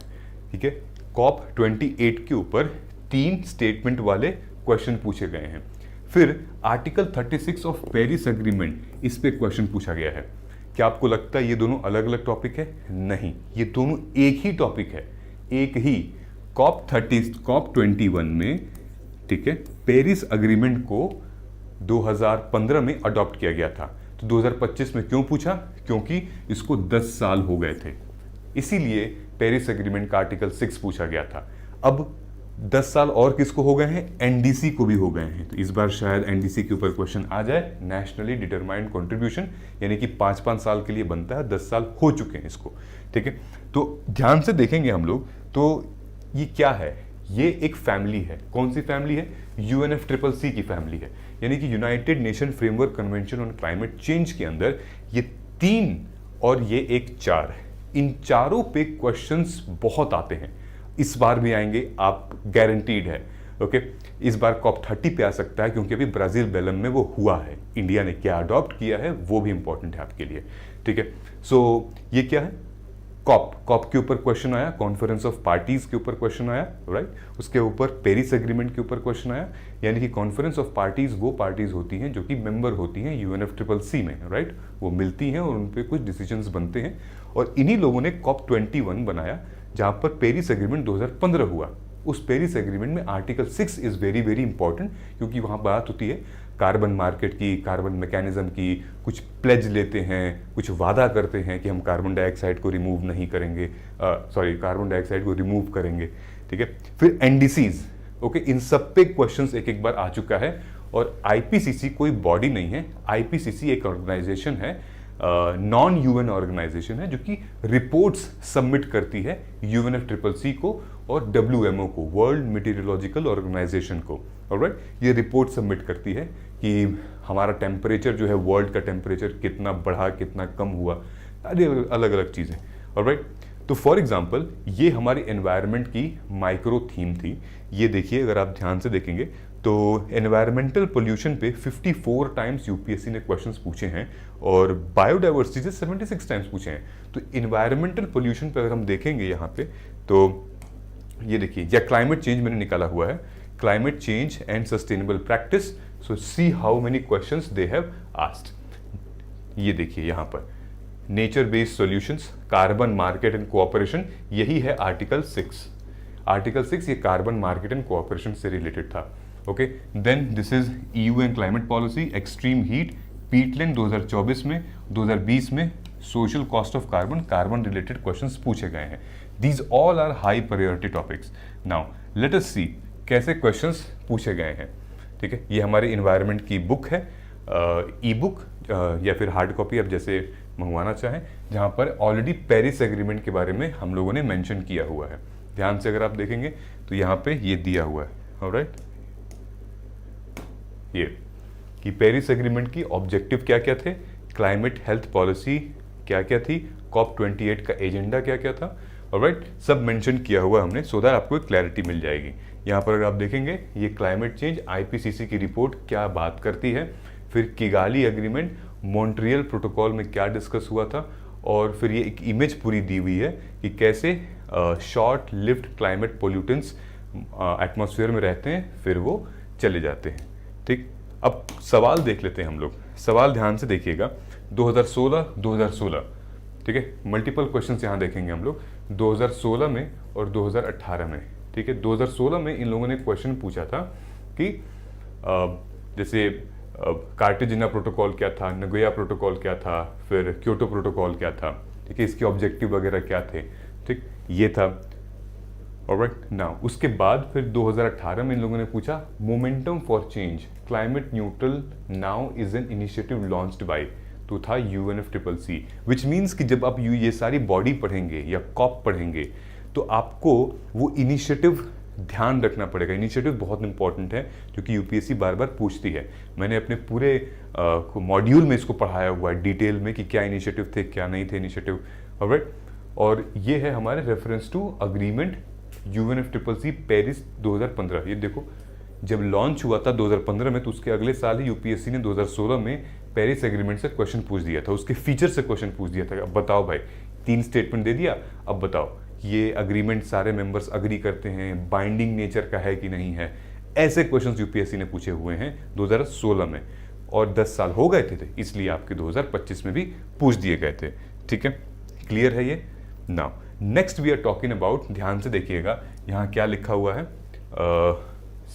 ठीक है, COP 28 के ऊपर 3 स्टेटमेंट वाले क्वेश्चन पूछे गए हैं। फिर आर्टिकल 36 ऑफ पेरिस एग्रीमेंट, इस पे क्वेश्चन पूछा गया है। क्या आपको लगता है ये दोनों अलग अलग टॉपिक है? नहीं, ये दोनों एक ही टॉपिक है, एक ही। COP21 में, ठीक है, पेरिस अग्रीमेंट को 2015 में अडॉप्ट किया गया था। तो 2025 में क्यों पूछा? क्योंकि इसको 10 साल हो गए थे, इसीलिए पेरिस एग्रीमेंट का आर्टिकल 6 पूछा गया था। अब 10 साल और किसको हो गए हैं? एनडीसी को भी हो गए हैं। तो इस बार शायद एनडीसी के ऊपर क्वेश्चन आ जाए, नेशनली डिटरमाइंड कंट्रीब्यूशन, यानी कि 5-5 साल के लिए बनता है, 10 साल हो चुके हैं इसको, ठीक है। तो ध्यान से देखेंगे हम लोग, तो ये क्या है? ये एक फैमिली है। कौन सी फैमिली है? UNFCCC की फैमिली है, यानी कि United nation framework convention on climate change के अंदर ये 3 और ये एक 4, इन चारों पे क्वेश्चंस बहुत आते हैं। इस बार भी आएंगे, आप गारंटीड है, ओके। इस बार COP30 पे आ सकता है, क्योंकि अभी ब्राजील बेलम में वो हुआ है। इंडिया ने क्या अडॉप्ट किया है वो भी इंपॉर्टेंट है आपके लिए, ठीक है। सो ये क्या है? कॉप के ऊपर क्वेश्चन आया, कॉन्फ्रेंस ऑफ पार्टीज के ऊपर क्वेश्चन आया, राइट। उसके ऊपर पेरिस एग्रीमेंट के ऊपर क्वेश्चन आया, यानी कि कॉन्फ्रेंस ऑफ पार्टीज वो पार्टीज होती हैं जो कि मेंबर होती हैं UNFCCC में, राइट। वो मिलती हैं और उन पे कुछ डिसीजंस बनते हैं, और इन्हीं लोगों ने COP21 बनाया, जहां पर पेरिस एग्रीमेंट 2015 हुआ। उस पेरिस एग्रीमेंट में article 6 is very very important, क्योंकि वहां बात होती है कार्बन मार्केट की, कार्बन मैकेनिज्म की। कुछ प्लेज लेते हैं, कुछ वादा करते हैं कि हम कार्बन डाइऑक्साइड को रिमूव नहीं करेंगे, कार्बन डाइऑक्साइड को रिमूव करेंगे, ठीक है। फिर एनडीसीज, ओके, इन सब पे क्वेश्चंस एक एक बार आ चुका है। और आईपीसीसी कोई बॉडी नहीं है, आईपीसीसी एक ऑर्गेनाइजेशन है, नॉन यूएन ऑर्गेनाइजेशन है, जो कि रिपोर्ट्स सबमिट करती है UNFCCC को और WMO को, वर्ल्ड मीटीरियोलॉजिकल ऑर्गेनाइजेशन को, ऑलराइट। ये रिपोर्ट सबमिट करती है कि हमारा टेम्परेचर जो है, वर्ल्ड का टेम्परेचर कितना बढ़ा, कितना कम हुआ, अलग अलग चीज़ें, ऑलराइट। तो फॉर एग्जांपल ये हमारी एनवायरनमेंट की माइक्रो थीम थी। ये देखिए, अगर आप ध्यान से देखेंगे तो एनवायरमेंटल पोल्यूशन पे 54 टाइम्स यूपीएससी ने क्वेश्चंस पूछे हैं, और बायोडाइवर्सिटी से 76 टाइम्स पूछे हैं। तो एनवायरमेंटल पोल्यूशन पे अगर हम देखेंगे यहाँ पे, तो ये देखिए, या क्लाइमेट चेंज मैंने निकाला हुआ है, climate change and sustainable practice. So see how many questions they have asked. ये देखिए यहाँ पर nature based solutions, carbon market and cooperation, यही है आर्टिकल 6। आर्टिकल 6 ये कार्बन मार्केट एंड कोऑपरेशन से रिलेटेड था, okay. Then this is EU and climate policy, extreme heat, peatland 2024 में, 2020 में social cost of carbon, carbon related questions पूछे गए हैं। These all are high priority topics. Now let us see कैसे questions पूछे गए हैं, ठीक है। ये हमारी इन्वायरमेंट की बुक है, ई बुक या फिर हार्ड कॉपी, आप जैसे मंगवाना चाहें, जहाँ पर ऑलरेडी पेरिस एग्रीमेंट के बारे में हम लोगों ने मेंशन किया हुआ है। ध्यान से अगर आप देखेंगे तो यहाँ पे ये दिया हुआ है, ऑलराइट। ये कि पेरिस एग्रीमेंट की ऑब्जेक्टिव क्या क्या थे, क्लाइमेट हेल्थ पॉलिसी क्या क्या थी, COP28 का एजेंडा क्या क्या था, ऑलराइट, सब मेंशन किया हुआ हमने, सो दैट आपको एक क्लैरिटी मिल जाएगी। यहाँ पर अगर आप देखेंगे, ये क्लाइमेट चेंज आईपीसीसी की रिपोर्ट क्या बात करती है, फिर किगाली एग्रीमेंट, मॉन्ट्रियल प्रोटोकॉल में क्या डिस्कस हुआ था, और फिर ये एक इमेज पूरी दी हुई है कि कैसे short lived climate pollutants atmosphere में रहते हैं, फिर वो चले जाते हैं, ठीक। अब सवाल देख लेते हैं हम लोग। सवाल ध्यान से देखिएगा, 2016, ठीक है, मल्टीपल क्वेश्चंस यहाँ देखेंगे हम लोग, 2016 में और 2018 में, ठीक है। 2016 में इन लोगों ने क्वेश्चन पूछा था कि जैसे कार्टेजिना प्रोटोकॉल क्या था, नगोया प्रोटोकॉल क्या था, फिर क्योटो प्रोटोकॉल क्या था, ठीक है, इसके ऑब्जेक्टिव वगैरह क्या थे, ठीक, ये था, ऑलराइट। नाउ उसके बाद फिर 2018 में इन लोगों ने पूछा momentum for change, climate neutral now is an initiative launched by, तो था UNFCCC, विच मीन्स कि जब आप ये सारी बॉडी पढ़ेंगे या कॉप पढ़ेंगे तो आपको वो इनिशिएटिव ध्यान रखना पड़ेगा। इनिशिएटिव बहुत इंपॉर्टेंट है, क्योंकि यूपीएससी बार बार पूछती है। मैंने अपने पूरे मॉड्यूल में इसको पढ़ाया हुआ है डिटेल में कि क्या इनिशिएटिव थे, क्या नहीं थे इनिशिएटिव, ऑलराइट। और ये है हमारे reference to agreement UNFCCC Paris 2015। ये देखो, जब लॉन्च हुआ था 2015 में, तो उसके अगले साल ही यूपीएससी ने 2016 में पेरिस एग्रीमेंट से क्वेश्चन पूछ दिया था, उसके फीचर से क्वेश्चन पूछ दिया था। अब बताओ भाई, 3 स्टेटमेंट दे दिया, अब बताओ ये अग्रीमेंट सारे मेंबर्स अग्री करते हैं, बाइंडिंग नेचर का है कि नहीं है। ऐसे क्वेश्चंस यूपीएससी ने पूछे हुए हैं 2016 में, और 10 साल हो गए थे, इसलिए आपके 2025 में भी पूछ दिए गए थे, ठीक है। क्लियर है ये? Now next we are talking about, ध्यान से देखिएगा, यहाँ क्या लिखा हुआ है,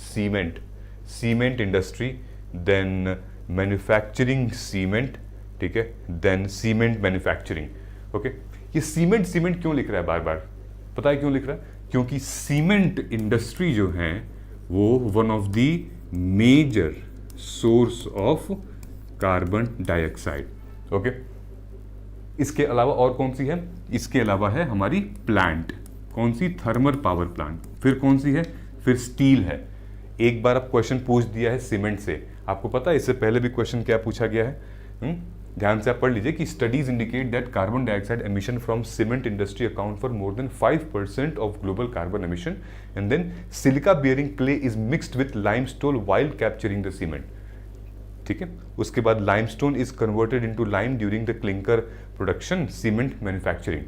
cement industry, then manufacturing cement, ठीक है, देन सीमेंट मैन्युफैक्चरिंग। ओके, ये सीमेंट क्यों लिख रहा है बार बार, पता है क्यों लिख रहा है? क्योंकि सीमेंट इंडस्ट्री जो है वो one of the major source of carbon dioxide. Okay, इसके अलावा और कौन सी है? इसके अलावा है हमारी प्लांट, कौन सी? Thermal power plant. फिर कौन सी है? फिर स्टील है। एक बार आप क्वेश्चन पूछ दिया है सीमेंट से, आपको पता है इससे पहले भी क्वेश्चन क्या पूछा गया है? ध्यान से आप पढ़ लीजिए कि studies indicate that carbon dioxide emission from cement industry account for more than 5% of global carbon emission, and then silica bearing clay is mixed with limestone while capturing the cement. ठीक है, उसके बाद limestone is converted into lime during the clinker production, cement manufacturing.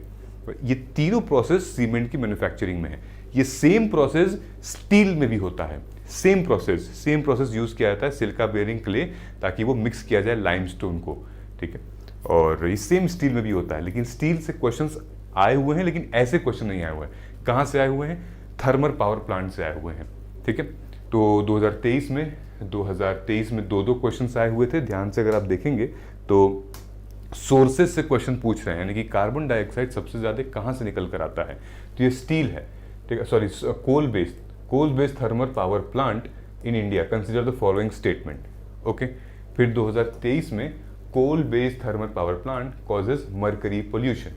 ये तीनों process cement की manufacturing में है। ये सेम प्रोसेस स्टील में भी होता है, सेम प्रोसेस यूज किया जाता है सिलिका बियरिंग क्ले, ताकि वो मिक्स किया जाए लाइमस्टोन को। ठीक है, और ये सेम स्टील में भी होता है, लेकिन स्टील से क्वेश्चंस आए हुए हैं, लेकिन ऐसे क्वेश्चन नहीं आए हुए हैं। कहाँ से आए हुए हैं? थर्मल पावर प्लांट से आए हुए हैं। ठीक है, तो 2023 में दो क्वेश्चंस आए हुए थे। ध्यान से अगर आप देखेंगे तो सोर्सेज से क्वेश्चन पूछ रहे हैं, यानी कि कार्बन डाइऑक्साइड सबसे ज्यादा कहाँ से निकल कर आता है, तो ये स्टील है। ठीक है, sorry, coal based thermal power plant in India, consider the following statement. Okay, फिर 2023 में coal based thermal power plant causes mercury pollution.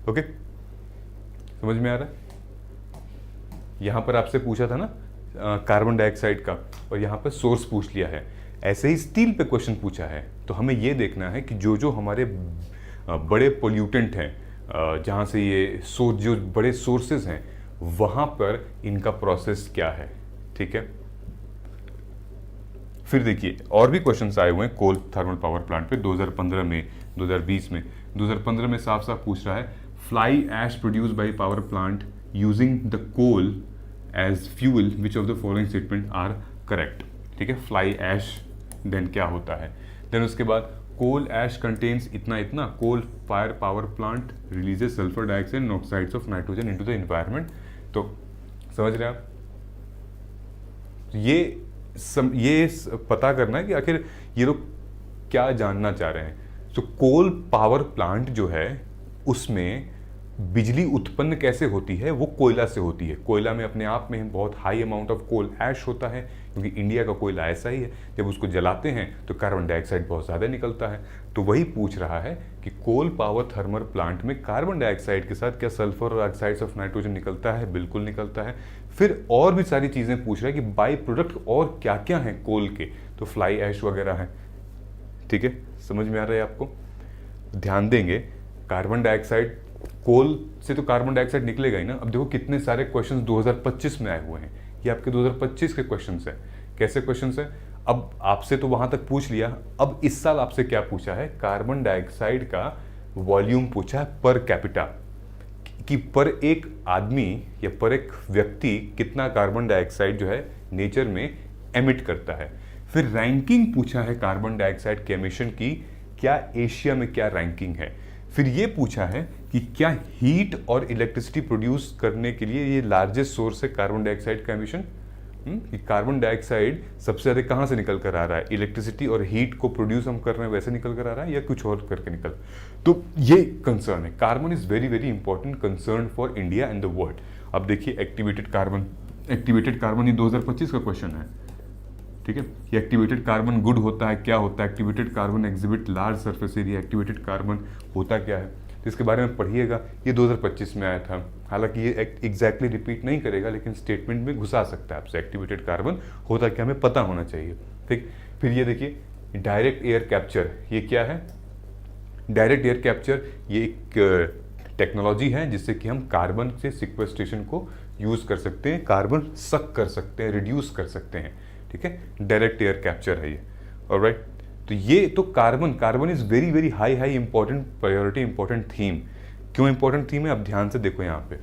Okay, समझ में आ रहा है? यहां पर आपसे पूछा था ना कार्बन डाइऑक्साइड का, और यहां पर सोर्स पूछ लिया है। ऐसे ही स्टील पे क्वेश्चन पूछा है, तो हमें ये देखना है कि जो हमारे बड़े पोल्यूटेंट हैं, जहां से ये जो बड़े सोर्सेज हैं, वहां पर इनका प्रोसेस क्या है। ठीक है, फिर देखिए और भी क्वेश्चंस आए हुए हैं कोल थर्मल पावर प्लांट पे 2015 में, 2020 में। 2015 में साफ साफ पूछ रहा है, fly ash produce by power plant using the coal as fuel, which of the following statement are correct. ठीक है, फ्लाई ऐश देन क्या होता है? देन उसके बाद कोल ऐश कंटेन्स इतना, coal fire power plant releases sulphur dioxide and oxides of nitrogen into the environment. तो समझ रहे हैं आप? ये पता करना है कि आखिर ये लोग क्या जानना चाह रहे हैं। तो कोल पावर प्लांट जो है उसमें बिजली उत्पन्न कैसे होती है? वो कोयला से होती है। कोयला में अपने आप में बहुत हाई अमाउंट ऑफ कोल ऐश होता है, क्योंकि इंडिया का कोयला ऐसा ही है, जब उसको जलाते हैं तो कार्बन डाइऑक्साइड बहुत ज़्यादा निकलता है। तो वही पूछ रहा है कि कोल पावर थर्मल प्लांट में कार्बन डाइऑक्साइड के साथ क्या सल्फर और ऑक्साइड्स ऑफ नाइट्रोजन निकलता है? बिल्कुल निकलता है। फिर और भी सारी चीज़ें पूछ रहा है कि बाई प्रोडक्ट और क्या क्या हैं कोल के, तो फ्लाई ऐश वगैरह है। ठीक है, समझ में आ रहा है आपको? ध्यान देंगे, कार्बन डाइऑक्साइड, कोल से तो कार्बन डाइऑक्साइड निकलेगा ही ना। अब देखो कितने सारे क्वेश्चंस 2025 में आए हुए हैं, ये आपके 2025 के क्वेश्चंस हैं। कैसे क्वेश्चंस हैं? अब आपसे तो वहां तक पूछ लिया, अब इस साल आपसे क्या पूछा है? कार्बन डाइऑक्साइड का वॉल्यूम पूछा है पर कैपिटा, कि पर एक आदमी या पर एक व्यक्ति कितना कार्बन डाइऑक्साइड जो है नेचर में एमिट करता है। फिर रैंकिंग पूछा है कार्बन डाइऑक्साइड के एमिशन की, क्या एशिया में क्या रैंकिंग है। फिर ये पूछा है कि क्या हीट और इलेक्ट्रिसिटी प्रोड्यूस करने के लिए ये लार्जेस्ट सोर्स है कार्बन डाइऑक्साइड का एमिशन। कि कार्बन डाइऑक्साइड सबसे ज़्यादा कहाँ से निकल कर आ रहा है? इलेक्ट्रिसिटी और हीट को प्रोड्यूस हम कर रहे हैं वैसे निकल कर आ रहा है, या कुछ और करके निकल। तो ये कंसर्न है। Carbon is very very important concern for India and the world. अब देखिए एक्टिवेटेड कार्बन ये 2025 का क्वेश्चन है। ठीक है, ये एक्टिवेटेड कार्बन गुड होता है, क्या होता है? Activated carbon exhibit large surface area. Activated carbon होता क्या है, तो इसके बारे में पढ़िएगा। ये 2025 में आया था, हालांकि ये एग्जैक्टली रिपीट नहीं करेगा, लेकिन स्टेटमेंट में घुसा सकता है आपसे। एक्टिवेटेड कार्बन होता क्या, हमें पता होना चाहिए। ठीक, फिर ये देखिए डायरेक्ट एयर कैप्चर, ये क्या है? डायरेक्ट एयर कैप्चर ये एक टेक्नोलॉजी है जिससे कि हम कार्बन से सिक्वेस्ट्रेशन को यूज कर सकते हैं, कार्बन सक कर सकते हैं, रिड्यूस कर सकते हैं। ठीक है, डायरेक्ट एयर कैप्चर है ये। ऑलराइट, तो ये तो carbon is very very high important priority, important theme. क्यों इंपॉर्टेंट थीम है? अब ध्यान से देखो यहाँ पे।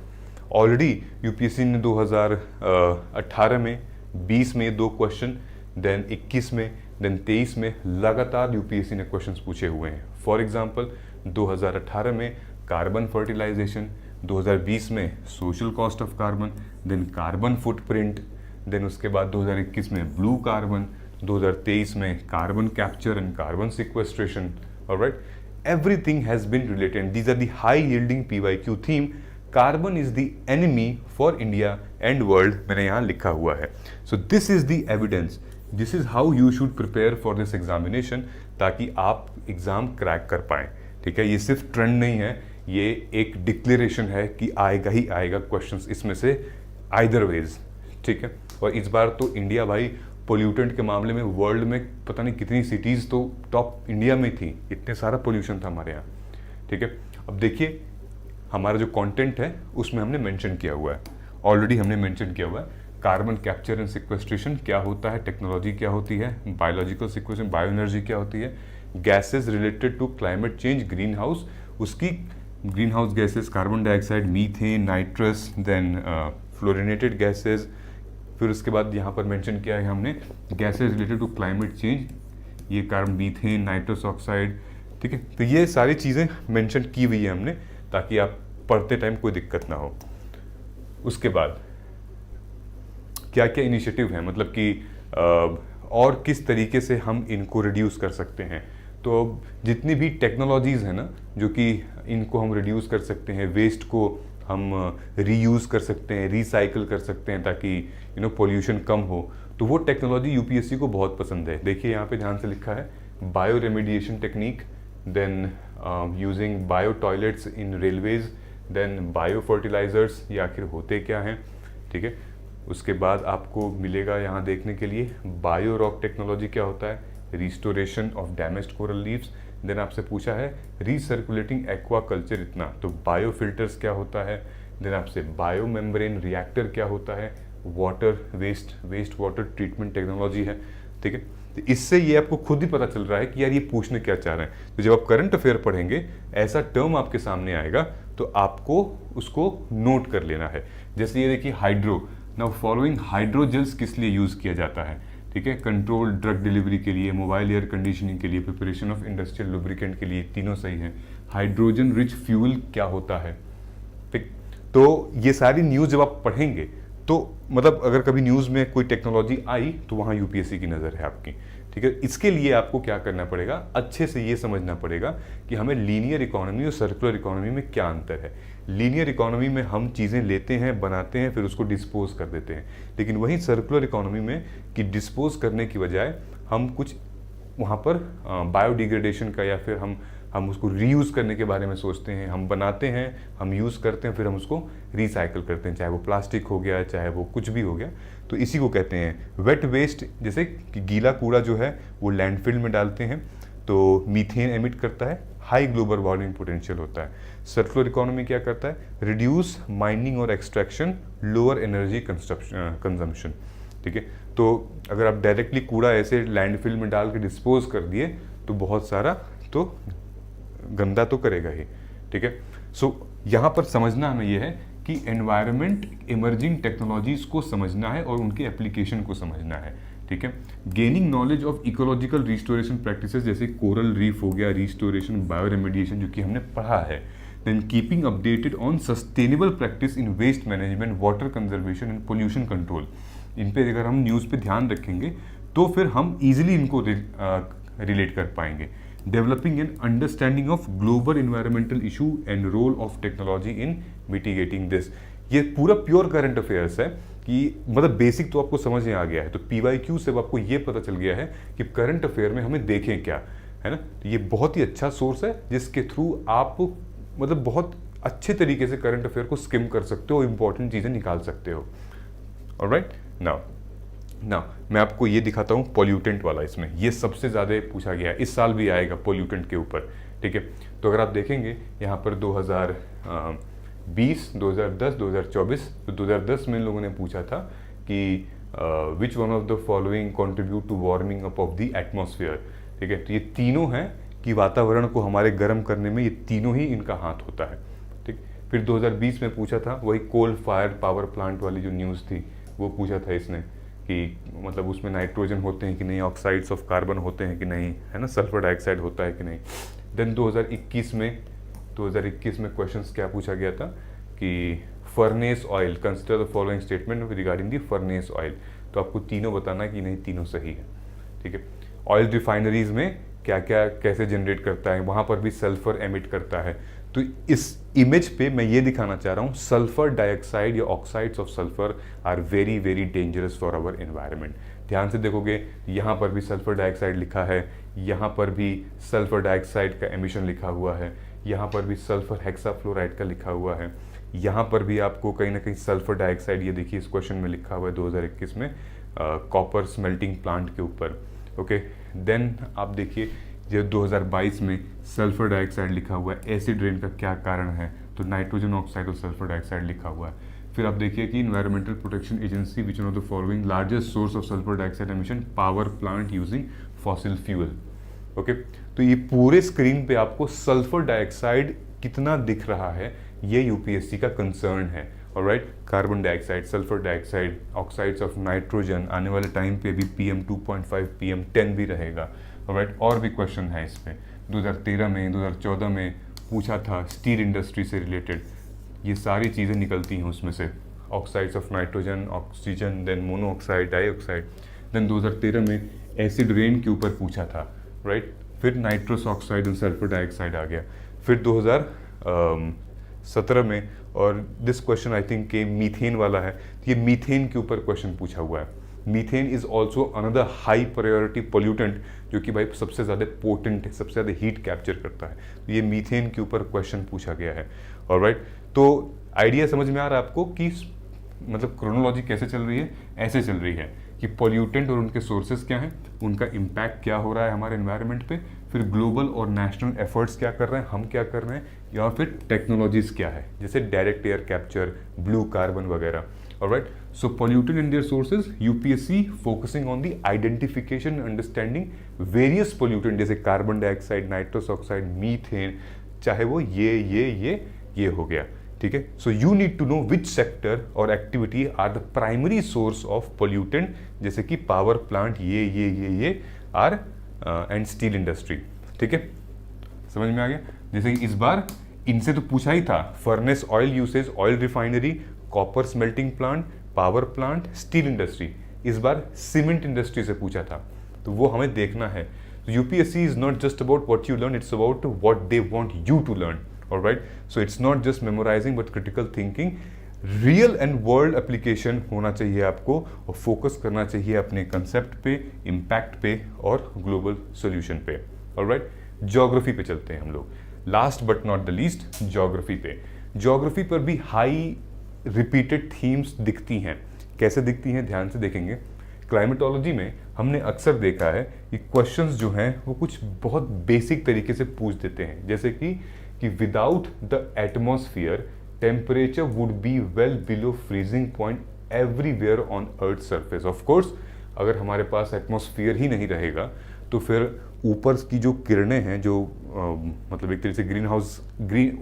ऑलरेडी यूपीएससी ने 2018 में, 20 में 2 क्वेश्चन, देन 21 में, देन 23 में लगातार यूपीएससी ने क्वेश्चंस पूछे हुए हैं। फॉर एग्जांपल 2018 में कार्बन फर्टिलाइजेशन, 2020 में social cost of carbon, then carbon footprint, then उसके बाद 2021 में ब्लू कार्बन, 2023 में carbon capture and carbon sequestration. Alright, everything has been related. These are the high yielding PYQ theme. Carbon is the enemy for India and world. मैंने यहाँ लिखा हुआ है. So this is the evidence. This is how you should prepare for this examination, ताकि आप exam crack कर पाएँ. ठीक है, ये सिर्फ ट्रेंड नहीं है, ये एक डिक्लेरेशन है कि आएगा ही आएगा क्वेश्चंस इसमें से आइदर वेज. ठीक है, और इस बार तो इंडिया भाई पोल्यूटेंट के मामले में वर्ल्ड में पता नहीं कितनी सिटीज़ तो टॉप इंडिया में थी, इतने सारा पोल्यूशन था हमारे यहाँ. ठीक है, अब देखिए हमारा जो कंटेंट है उसमें हमने मेंशन किया हुआ है, ऑलरेडी हमने मेंशन किया हुआ है कार्बन कैप्चर एंड सिक्वेस्ट्रेशन क्या होता है, टेक्नोलॉजी क्या होती है, बायोलॉजिकल सिक्वेस्ट्रेशन बायो एनर्जी क्या होती है, gases related to climate change green house, उसकी green house gases carbon dioxide, methane, nitrous, then fluorinated gases. फिर उसके बाद यहाँ पर मेंशन किया है हमने gases related to climate change, ये कार्बन, मीथेन, नाइट्रस ऑक्साइड. ठीक है, तो ये सारी चीज़ें मेंशन की हुई है हमने ताकि आप पढ़ते टाइम कोई दिक्कत ना हो. उसके बाद क्या क्या इनिशिएटिव है, मतलब कि और किस तरीके से हम इनको रिड्यूस कर सकते हैं. तो जितनी भी टेक्नोलॉजीज़ हैं ना जो कि इनको हम रिड्यूस कर सकते हैं, वेस्ट को हम रीयूज़ कर सकते हैं, रिसाइकिल कर सकते हैं ताकि पोल्यूशन कम हो, तो वो टेक्नोलॉजी यूपीएससी को बहुत पसंद है. देखिए यहाँ पे ध्यान से लिखा है bioremediation technique, then using bio toilets in railways, then biofertilisers, ये आखिर होते क्या हैं. ठीक है, उसके बाद आपको मिलेगा यहाँ देखने के लिए बायो रॉक टेक्नोलॉजी क्या होता है, restoration of damaged coral leaves. Then आपसे पूछा है रीसर्कुलेटिंग एक्वा कल्चर इतना, तो बायो फिल्टर्स क्या होता है. देन आपसे बायो मेम्ब्रेन रिएक्टर क्या होता है, water waste water treatment technology है. ठीक है, तो इससे ये आपको खुद ही पता चल रहा है कि यार ये पूछने क्या चाह रहे हैं. तो जब आप करंट अफेयर पढ़ेंगे ऐसा टर्म आपके सामने आएगा तो आपको उसको नोट कर लेना है. जैसे ये देखिए हाइड्रो, नाउ फॉलोइंग हाइड्रोजेल्स किस लिए यूज़ किया जाता है. ठीक है, कंट्रोल ड्रग डिलीवरी के लिए, मोबाइल एयर कंडीशनिंग के लिए, प्रिपरेशन ऑफ इंडस्ट्रियल लुब्रिकेंट के लिए, तीनों सही है. हाइड्रोजन रिच फ्यूल क्या होता है. ठीक, तो ये सारी न्यूज़ जब आप पढ़ेंगे तो मतलब अगर कभी न्यूज़ में कोई टेक्नोलॉजी आई तो वहाँ यूपीएससी की नज़र है आपकी. ठीक है, इसके लिए आपको क्या करना पड़ेगा, अच्छे से ये समझना पड़ेगा कि हमें लीनियर इकोनॉमी और सर्कुलर इकोनॉमी में क्या अंतर है. लीनियर इकोनॉमी में हम चीज़ें लेते हैं, बनाते हैं, फिर उसको डिस्पोज कर देते हैं, लेकिन वहीं सर्कुलर इकोनॉमी में कि डिस्पोज करने की बजाय हम कुछ वहाँ पर बायोडिग्रेडेशन का या फिर हम उसको रीयूज़ करने के बारे में सोचते हैं. हम बनाते हैं, हम यूज़ करते हैं, फिर हम उसको रिसाइकिल करते हैं, चाहे वो प्लास्टिक हो गया, चाहे वो कुछ भी हो गया. तो इसी को कहते हैं वेट वेस्ट. जैसे कि गीला कूड़ा जो है वो लैंडफिल में डालते हैं तो मीथेन एमिट करता है, हाई ग्लोबल वार्मिंग पोटेंशियल होता है. सर्कुलर इकोनॉमी क्या करता है, रिड्यूस माइनिंग और एक्सट्रैक्शन, लोअर एनर्जी कंजम्पशन. ठीक है, तो अगर आप डायरेक्टली कूड़ा ऐसे लैंडफिल में डाल के डिस्पोज कर दिए तो बहुत सारा तो गंदा तो करेगा ही. ठीक है, सो यहाँ पर समझना हमें यह है कि एनवायरनमेंट इमर्जिंग टेक्नोलॉजीज को समझना है और उनके एप्लीकेशन को समझना है. ठीक है, gaining knowledge of ecological restoration practices जैसे कोरल रीफ हो गया, रिस्टोरेशन, बायो रेमेडिएशन जो कि हमने पढ़ा है. Then keeping updated on sustainable practice in waste management, water conservation and pollution control. इन पे अगर हम न्यूज़ पे ध्यान रखेंगे तो फिर हम इजीली इनको रिलेट कर पाएंगे. Developing an understanding of global environmental issue and role of technology in mitigating this. ये पूरा प्योर करंट अफेयर्स है कि मतलब बेसिक तो आपको समझ में आ गया है. तो पीवाईक्यू से आपको ये पता चल गया है कि करंट अफेयर में हमें देखें क्या है ना. तो ये बहुत ही अच्छा सोर्स है जिसके थ्रू आप मतलब बहुत अच्छे तरीके से करंट अफेयर को स्किम कर सकते हो, इंपॉर्टेंट चीज़ें निकाल सकते हो. ऑलराइट, नाउ मैं आपको ये दिखाता हूँ पॉल्यूटेंट वाला. इसमें ये सबसे ज़्यादा पूछा गया है, इस साल भी आएगा पॉल्यूटेंट के ऊपर. ठीक है, तो अगर आप देखेंगे यहाँ पर 2020, 2010, 2024, तो 2010 में इन लोगों ने पूछा था कि which one of the following contribute to warming up of the atmosphere. ठीक है, तो ये तीनों हैं कि वातावरण को हमारे गर्म करने में ये तीनों ही इनका हाथ होता है. ठीक, फिर 2020 में पूछा था वही कोल फायर्ड पावर प्लांट वाली जो न्यूज़ थी वो पूछा था इसने कि मतलब उसमें नाइट्रोजन होते हैं कि नहीं, ऑक्साइड्स ऑफ कार्बन होते हैं कि नहीं, है ना, सल्फर डाइऑक्साइड होता है कि नहीं. देन 2021 में क्वेश्चंस क्या पूछा गया था कि furnace oil, consider the following statement regarding the furnace oil, तो आपको तीनों बताना कि नहीं तीनों सही है, ठीक है। ऑयल रिफाइनरीज में क्या क्या कैसे जनरेट करता है, वहाँ पर भी सल्फर एमिट करता है। तो इस इमेज पे मैं ये दिखाना चाह रहा हूँ सल्फर डाइऑक्साइड या oxides of sulphur are very very dangerous for our environment. ध्यान से देखोगे यहाँ पर भी सल्फर डाइऑक्साइड लिखा है, यहाँ पर भी सल्फर डाइऑक्साइड का एमिशन लिखा हुआ है, यहाँ पर भी सल्फर हेक्साफ्लोराइड का लिखा हुआ है, यहाँ पर भी आपको कहीं ना कहीं सल्फर डाइऑक्साइड, ये देखिए इस क्वेश्चन में लिखा हुआ है 2021 में कॉपर स्मेल्टिंग प्लांट के ऊपर, ओके। देन आप देखिए जो 2022 में सल्फर डाइऑक्साइड लिखा हुआ है, एसिड रेन का क्या कारण है, तो नाइट्रोजन ऑक्साइड और सल्फर डाइऑक्साइड लिखा हुआ है। फिर आप देखिए कि environmental protection agency which one of the following largest source of sulphur dioxide emission, power plant using fossil fuel, okay. तो ये पूरे स्क्रीन पे आपको सल्फर डाइऑक्साइड कितना दिख रहा है ये यूपीएससी का कंसर्न है, alright. Carbon dioxide, sulphur dioxide, oxides of nitrogen, आने वाले टाइम पे भी PM 2.5 PM 10 भी रहेगा, ऑलराइट। और भी क्वेश्चन है इस पे 2013 में 2014 में पूछा था स्टील इंडस्ट्री से रिलेटेड, ये सारी चीज़ें निकलती हैं उसमें से, oxides of nitrogen, oxygen, then monoxide, dioxide. Then 2013 में एसिड रेन के ऊपर पूछा था, राइट। फिर nitrous oxide and sulphur dioxide आ गया। फिर 2017 में, और दिस क्वेश्चन आई थिंक के मीथेन वाला है, तो ये मीथेन के ऊपर क्वेश्चन पूछा हुआ है। Methane is also another high priority pollutant जो कि भाई सबसे ज़्यादा पोटेंट है, सबसे ज़्यादा हीट कैप्चर करता है, तो ये मीथेन के ऊपर क्वेश्चन पूछा गया है, ऑलराइट। तो आइडिया समझ में आ रहा है आपको कि मतलब क्रोनोलॉजी कैसे चल रही है, ऐसे चल रही है कि पोल्यूटेंट और उनके सोर्सेज क्या हैं, उनका इम्पैक्ट क्या हो रहा है हमारे एनवायरनमेंट पे, फिर ग्लोबल और नेशनल एफर्ट्स क्या कर रहे हैं, हम क्या कर रहे हैं, या फिर टेक्नोलॉजीज क्या है, जैसे direct air capture, blue carbon वगैरह, alright. So pollutant and their sources, UPSC focusing on the identification and understanding various pollutant, जैसे carbon dioxide, nitrous oxide, methane, चाहे वो ये हो गया, ठीक है। So you need to know which sector or activity are the primary source of pollutant, जैसे कि पावर प्लांट, ये आर एंड स्टील इंडस्ट्री, ठीक है, समझ में आ गया। जैसे कि इस बार इनसे तो पूछा ही था, furnace oil usage, oil refinery, copper smelting plant, power plant, steel industry. इस बार सीमेंट इंडस्ट्री से पूछा था, तो वो हमें देखना है। UPSC is not just about what you learn, it's about what they want you to learn, alright. So it's not just memorising but critical thinking, real and world application होना चाहिए आपको, और फोकस करना चाहिए अपने कंसेप्ट पे, impact पे और ग्लोबल सोल्यूशन पे, ऑलराइट। ज्योग्राफी पे चलते हैं हम लोग, last but not the least geography पे। ज्योग्राफी पर भी हाई रिपीटेड थीम्स दिखती हैं, कैसे दिखती हैं ध्यान से देखेंगे। क्लाइमेटोलॉजी में हमने अक्सर देखा है कि क्वेश्चंस जो हैं वो कुछ बहुत बेसिक तरीके से पूछ देते हैं, जैसे कि without the atmosphere temperature would be well below freezing point everywhere on earth surface. Of course अगर हमारे पास एटमॉस्फेयर ही नहीं रहेगा तो फिर ऊपर की जो किरणें हैं, जो मतलब एक तरीके से ग्रीन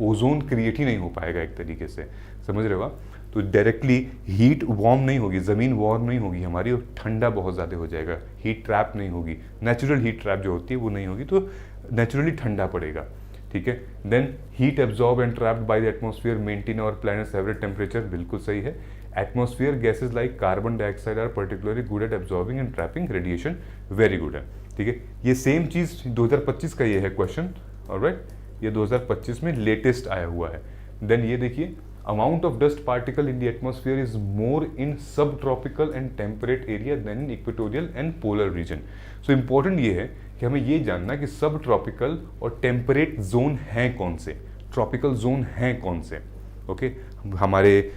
ओजोन क्रिएट ही नहीं हो पाएगा एक तरीके से, समझ रहे हो आप। तो डायरेक्टली हीट वार्म नहीं होगी, ज़मीन वार्म नहीं होगी हमारी, और ठंडा बहुत ज़्यादा हो जाएगा, हीट ट्रैप नहीं होगी, नेचुरल हीट ट्रैप जो होती है वो नहीं होगी, तो नेचुरली ठंडा पड़ेगा, ठीक है। Then heat absorb and trapped by the atmosphere maintain our planet's average temperature, बिल्कुल सही है। Atmosphere gases like carbon dioxide are particularly good at absorbing and trapping radiation, very good है, ठीक है। ये सेम चीज़ 2025 का ये है क्वेश्चन, ऑलराइट, ये 2025 में लेटेस्ट आया हुआ है। देन ये देखिए, amount of dust particle in the atmosphere is more in sub tropical and temperate area than in equatorial and polar region. So important ये है कि हमें ये जानना कि सब ट्रॉपिकल और टेम्परेट जोन हैं कौन से, ट्रॉपिकल जोन हैं कौन से, ओके। हमारे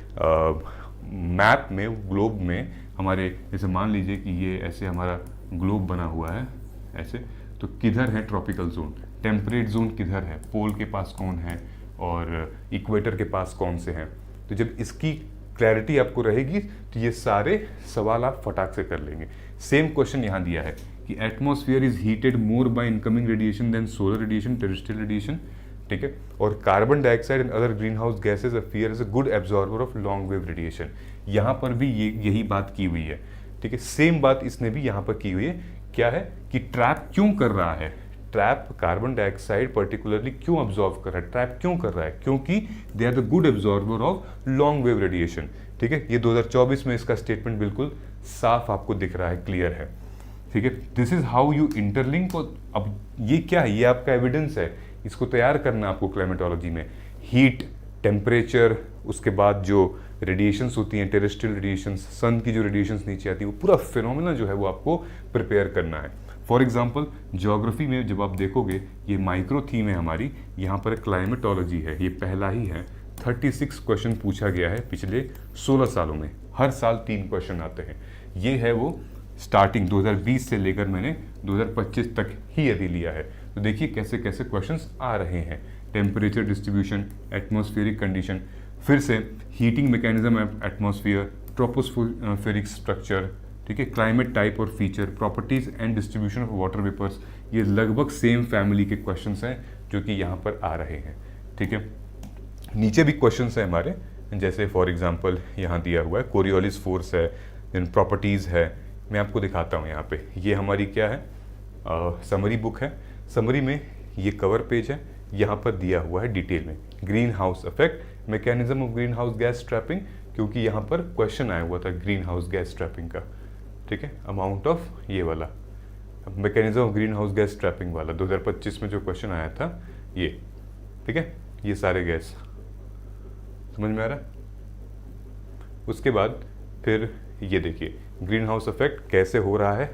मैप में, ग्लोब में हमारे, जैसे मान लीजिए कि ये ऐसे हमारा ग्लोब बना हुआ है ऐसे, तो किधर है ट्रॉपिकल जोन, टेम्परेट जोन किधर है, पोल के पास कौन है और इक्वेटर के पास कौन से हैं। तो जब इसकी क्लैरिटी आपको रहेगी तो ये सारे सवाल आप फटाक से कर लेंगे। सेम क्वेश्चन यहाँ दिया है कि atmosphere is heated more by incoming radiation than solar radiation, terrestrial radiation, ठीक है। और carbon dioxide and other green house gases appear as a good absorber of long wave radiation. यहाँ पर भी यही बात की हुई है, ठीक है। सेम बात इसने भी यहाँ पर की हुई है, क्या है कि ट्रैप क्यों कर रहा है, ट्रैप कार्बन डाइऑक्साइड पर्टिकुलरली क्यों ऑब्जॉर्व कर रहा है, ट्रैप क्यों कर रहा है, क्योंकि they are the good absorber of long wave radiation. ठीक है, ये 2024 में इसका स्टेटमेंट बिल्कुल साफ आपको दिख रहा है, क्लियर है। ठीक है, this is how you interlink. अब ये क्या है, ये आपका एविडेंस है, इसको तैयार करना आपको क्लाइमेटोलॉजी में। हीट, टेम्परेचर, उसके बाद जो रेडिएशंस होती हैं, टेरेस्ट्रियल रेडिएशंस, सन की जो रेडिएशंस नीचे आती है, वो पूरा फिनोमेना जो है वो आपको प्रिपेयर करना है। फॉर एग्जाम्पल ज्योग्राफी में जब आप देखोगे, ये माइक्रो थीम है हमारी, यहाँ पर क्लाइमेटोलॉजी है, ये पहला ही है। 36 क्वेश्चन पूछा गया है पिछले 16 सालों में, हर साल 3 क्वेश्चन आते हैं। ये है वो स्टार्टिंग 2020 से लेकर मैंने 2025 तक ही यदि लिया है, तो देखिए कैसे कैसे क्वेश्चंस आ रहे हैं। टेम्परेचर डिस्ट्रीब्यूशन, एटमॉस्फेरिक कंडीशन, फिर से heating mechanism atmosphere, tropospheric structure, ठीक है, क्लाइमेट टाइप और feature, properties and distribution of water vapours. ये लगभग सेम फैमिली के क्वेश्चंस हैं जो कि यहाँ पर आ रहे हैं। ठीक है, नीचे भी क्वेश्चंस हैं हमारे, जैसे फॉर एग्जांपल यहाँ दिया हुआ है कोरियोलिस फोर्स है, देन प्रॉपर्टीज़ है। मैं आपको दिखाता हूँ यहाँ पे, ये हमारी क्या है, समरी बुक है। समरी में ये कवर पेज है, यहाँ पर दिया हुआ है डिटेल में green house effect, mechanism of green house gas trapping, क्योंकि यहाँ पर क्वेश्चन आया हुआ था ग्रीन हाउस गैस ट्रैपिंग का। ठीक है, अमाउंट ऑफ ये वाला mechanism of green house gas trapping वाला 2025 में जो क्वेश्चन आया था ये। ठीक है, ये सारे गैस समझ में आ रहा है। उसके बाद फिर ये देखिए ग्रीन हाउस इफेक्ट कैसे हो रहा है।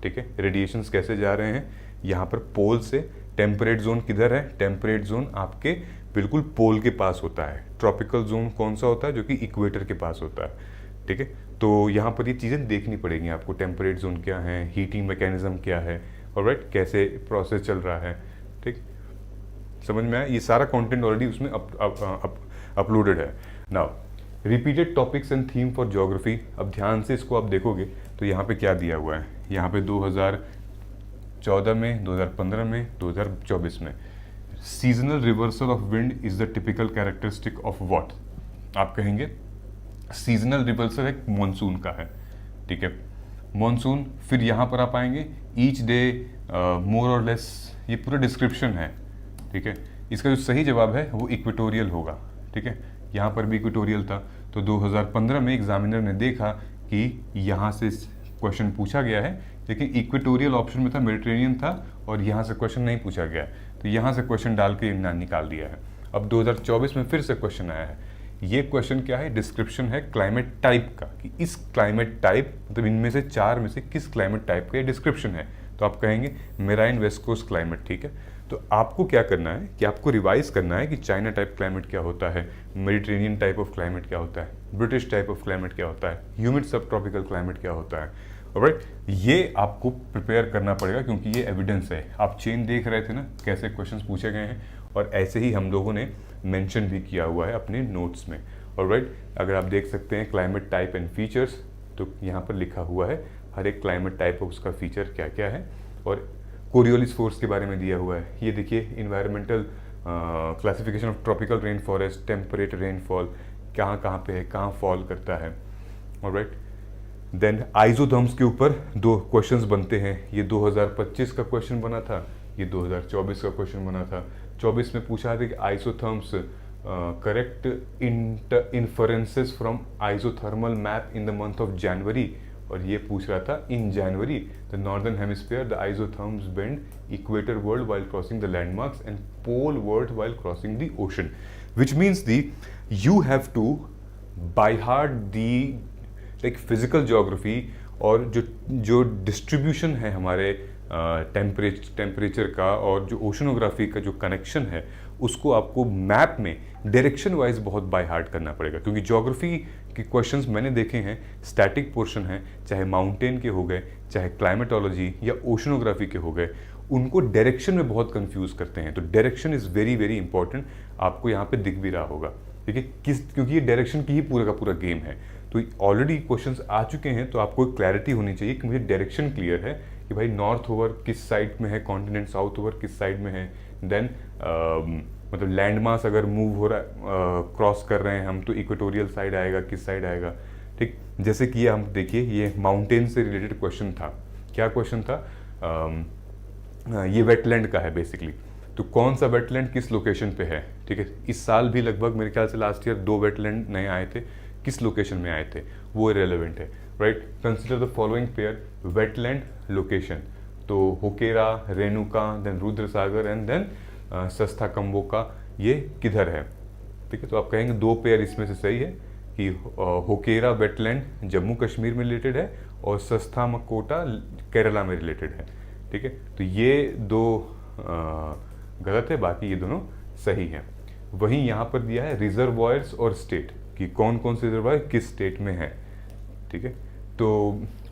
ठीक है, रेडिएशंस कैसे जा रहे हैं, यहाँ पर पोल से। टेम्परेट जोन किधर है, टेम्परेट जोन आपके बिल्कुल पोल के पास होता है। ट्रॉपिकल जोन कौन सा होता है, जो कि इक्वेटर के पास होता है। ठीक है, तो यहाँ पर ये चीज़ें देखनी पड़ेंगी आपको, टेम्परेट जोन क्या है, हीटिंग मैकेनिज्म क्या है, और राइट कैसे प्रोसेस चल रहा है। ठीक, समझ में आया। ये सारा कंटेंट ऑलरेडी उसमें अपलोडेड है। Now repeated topics and theme for geography. अब ध्यान से इसको आप देखोगे तो यहाँ पे क्या दिया हुआ है, यहाँ पे 2014 में, 2015 में, 2024 में। Seasonal reversal of wind is the typical characteristic of what. आप कहेंगे सीजनल रिवर्सल एक मॉनसून का है। ठीक है, मॉनसून, फिर यहाँ पर आप आएंगे ईच डे मोर और लेस, ये पूरा डिस्क्रिप्शन है। ठीक है, इसका जो सही जवाब है वो इक्वेटोरियल होगा। ठीक है, यहाँ पर भी इक्वेटोरियल था, तो 2015 में एग्जामिनर ने देखा कि यहाँ से क्वेश्चन पूछा गया है, लेकिन इक्वेटोरियल ऑप्शन में था, मेडिटेरेनियन था, और यहाँ से क्वेश्चन नहीं पूछा गया, तो यहाँ से क्वेश्चन डाल के निकाल दिया है। अब 2024 में फिर से क्वेश्चन आया है। ये क्वेश्चन क्या है, डिस्क्रिप्शन है क्लाइमेट टाइप का, कि इस क्लाइमेट टाइप मतलब इनमें से 4 में से किस क्लाइमेट टाइप का ये डिस्क्रिप्शन है। तो आप कहेंगे मेराइन वेस्ट कोस्ट क्लाइमेट। ठीक है, तो आपको क्या करना है कि आपको रिवाइज करना है कि चाइना टाइप क्लाइमेट क्या होता है, मेडिटेरेनियन टाइप ऑफ क्लाइमेट क्या होता है, ब्रिटिश टाइप ऑफ क्लाइमेट क्या होता है, ह्यूमिड सब ट्रॉपिकल क्लाइमेट क्या होता है। ऑलराइट, ये आपको प्रिपेयर करना पड़ेगा, क्योंकि ये एविडेंस है। आप चेन देख रहे थे ना कैसे क्वेश्चंस पूछे गए हैं, और ऐसे ही हम लोगों ने मेंशन भी किया हुआ है अपने नोट्स में। ऑलराइट, अगर आप देख सकते हैं क्लाइमेट टाइप एंड फीचर्स, तो यहाँ पर लिखा हुआ है हर एक क्लाइमेट टाइप ऑफ उसका फीचर क्या क्या है, और कोरियोलिस फोर्स के बारे में दिया हुआ है। ये देखिए environmental classification of tropical rain forest, temperate rainfall कहाँ कहाँ पे है, कहाँ फॉल करता है। ऑलराइट, देन आइसोथर्म्स के ऊपर 2 क्वेश्चंस बनते हैं। ये 2025 का क्वेश्चन बना था, ये 2024 का क्वेश्चन बना था। 24 में पूछा था कि isotherms correct inferences from isothermal map in the month of January, और ये पूछ रहा था in January the northern hemisphere the isotherms bend equatorward while crossing the landmarks and poleward while crossing the ocean, which means the you have to by heart the like physical geography, और जो distribution है हमारे temperature का और जो oceanography का जो connection है, उसको आपको मैप में डायरेक्शन वाइज बहुत बाय हार्ट करना पड़ेगा। क्योंकि ज्योग्राफी के क्वेश्चंस मैंने देखे हैं, स्टैटिक पोर्शन है, चाहे माउंटेन के हो गए, चाहे क्लाइमेटोलॉजी या ओशनोग्राफी के हो गए, उनको डायरेक्शन में बहुत कंफ्यूज करते हैं। तो direction is very very important, आपको यहाँ पे दिख भी रहा होगा। ठीक है, क्योंकि ये डायरेक्शन की ही पूरा का पूरा गेम है। तो ऑलरेडी क्वेश्चंस आ चुके हैं, तो आपको क्लैरिटी होनी चाहिए कि मुझे डायरेक्शन क्लियर है कि भाई नॉर्थ ओवर किस साइड में है, कॉन्टिनेंट साउथ ओवर किस साइड में है। देन मतलब लैंड मास अगर मूव हो रहा है, क्रॉस कर रहे हैं हम, तो इक्वेटोरियल साइड आएगा, किस साइड आएगा। ठीक, जैसे कि ये हम देखिए, ये माउंटेन से रिलेटेड क्वेश्चन था। क्या क्वेश्चन था, ये वेटलैंड का है बेसिकली। तो कौन सा वेटलैंड किस लोकेशन पे है, ठीक है। इस साल भी लगभग मेरे ख्याल से लास्ट ईयर 2 वेटलैंड नए आए थे, किस लोकेशन में आए थे वो रेलेवेंट है, right. Consider the following pair wetland location, तो Hokera, Renuka, then Rudrasagar and then सस्ता कंबोका, ये किधर है, ठीक है। तो आप कहेंगे 2 पेयर इसमें से सही है कि होकेरा वेटलैंड जम्मू कश्मीर में रिलेटेड है और सस्ता मकोटा केरला में रिलेटेड है, ठीक है। तो ये 2 गलत है, बाकी ये दोनों सही हैं। वहीं यहाँ पर दिया है रिजर्वॉयर्स और स्टेट, कि कौन कौन से रिजर्वॉयर किस स्टेट में है, ठीक है। तो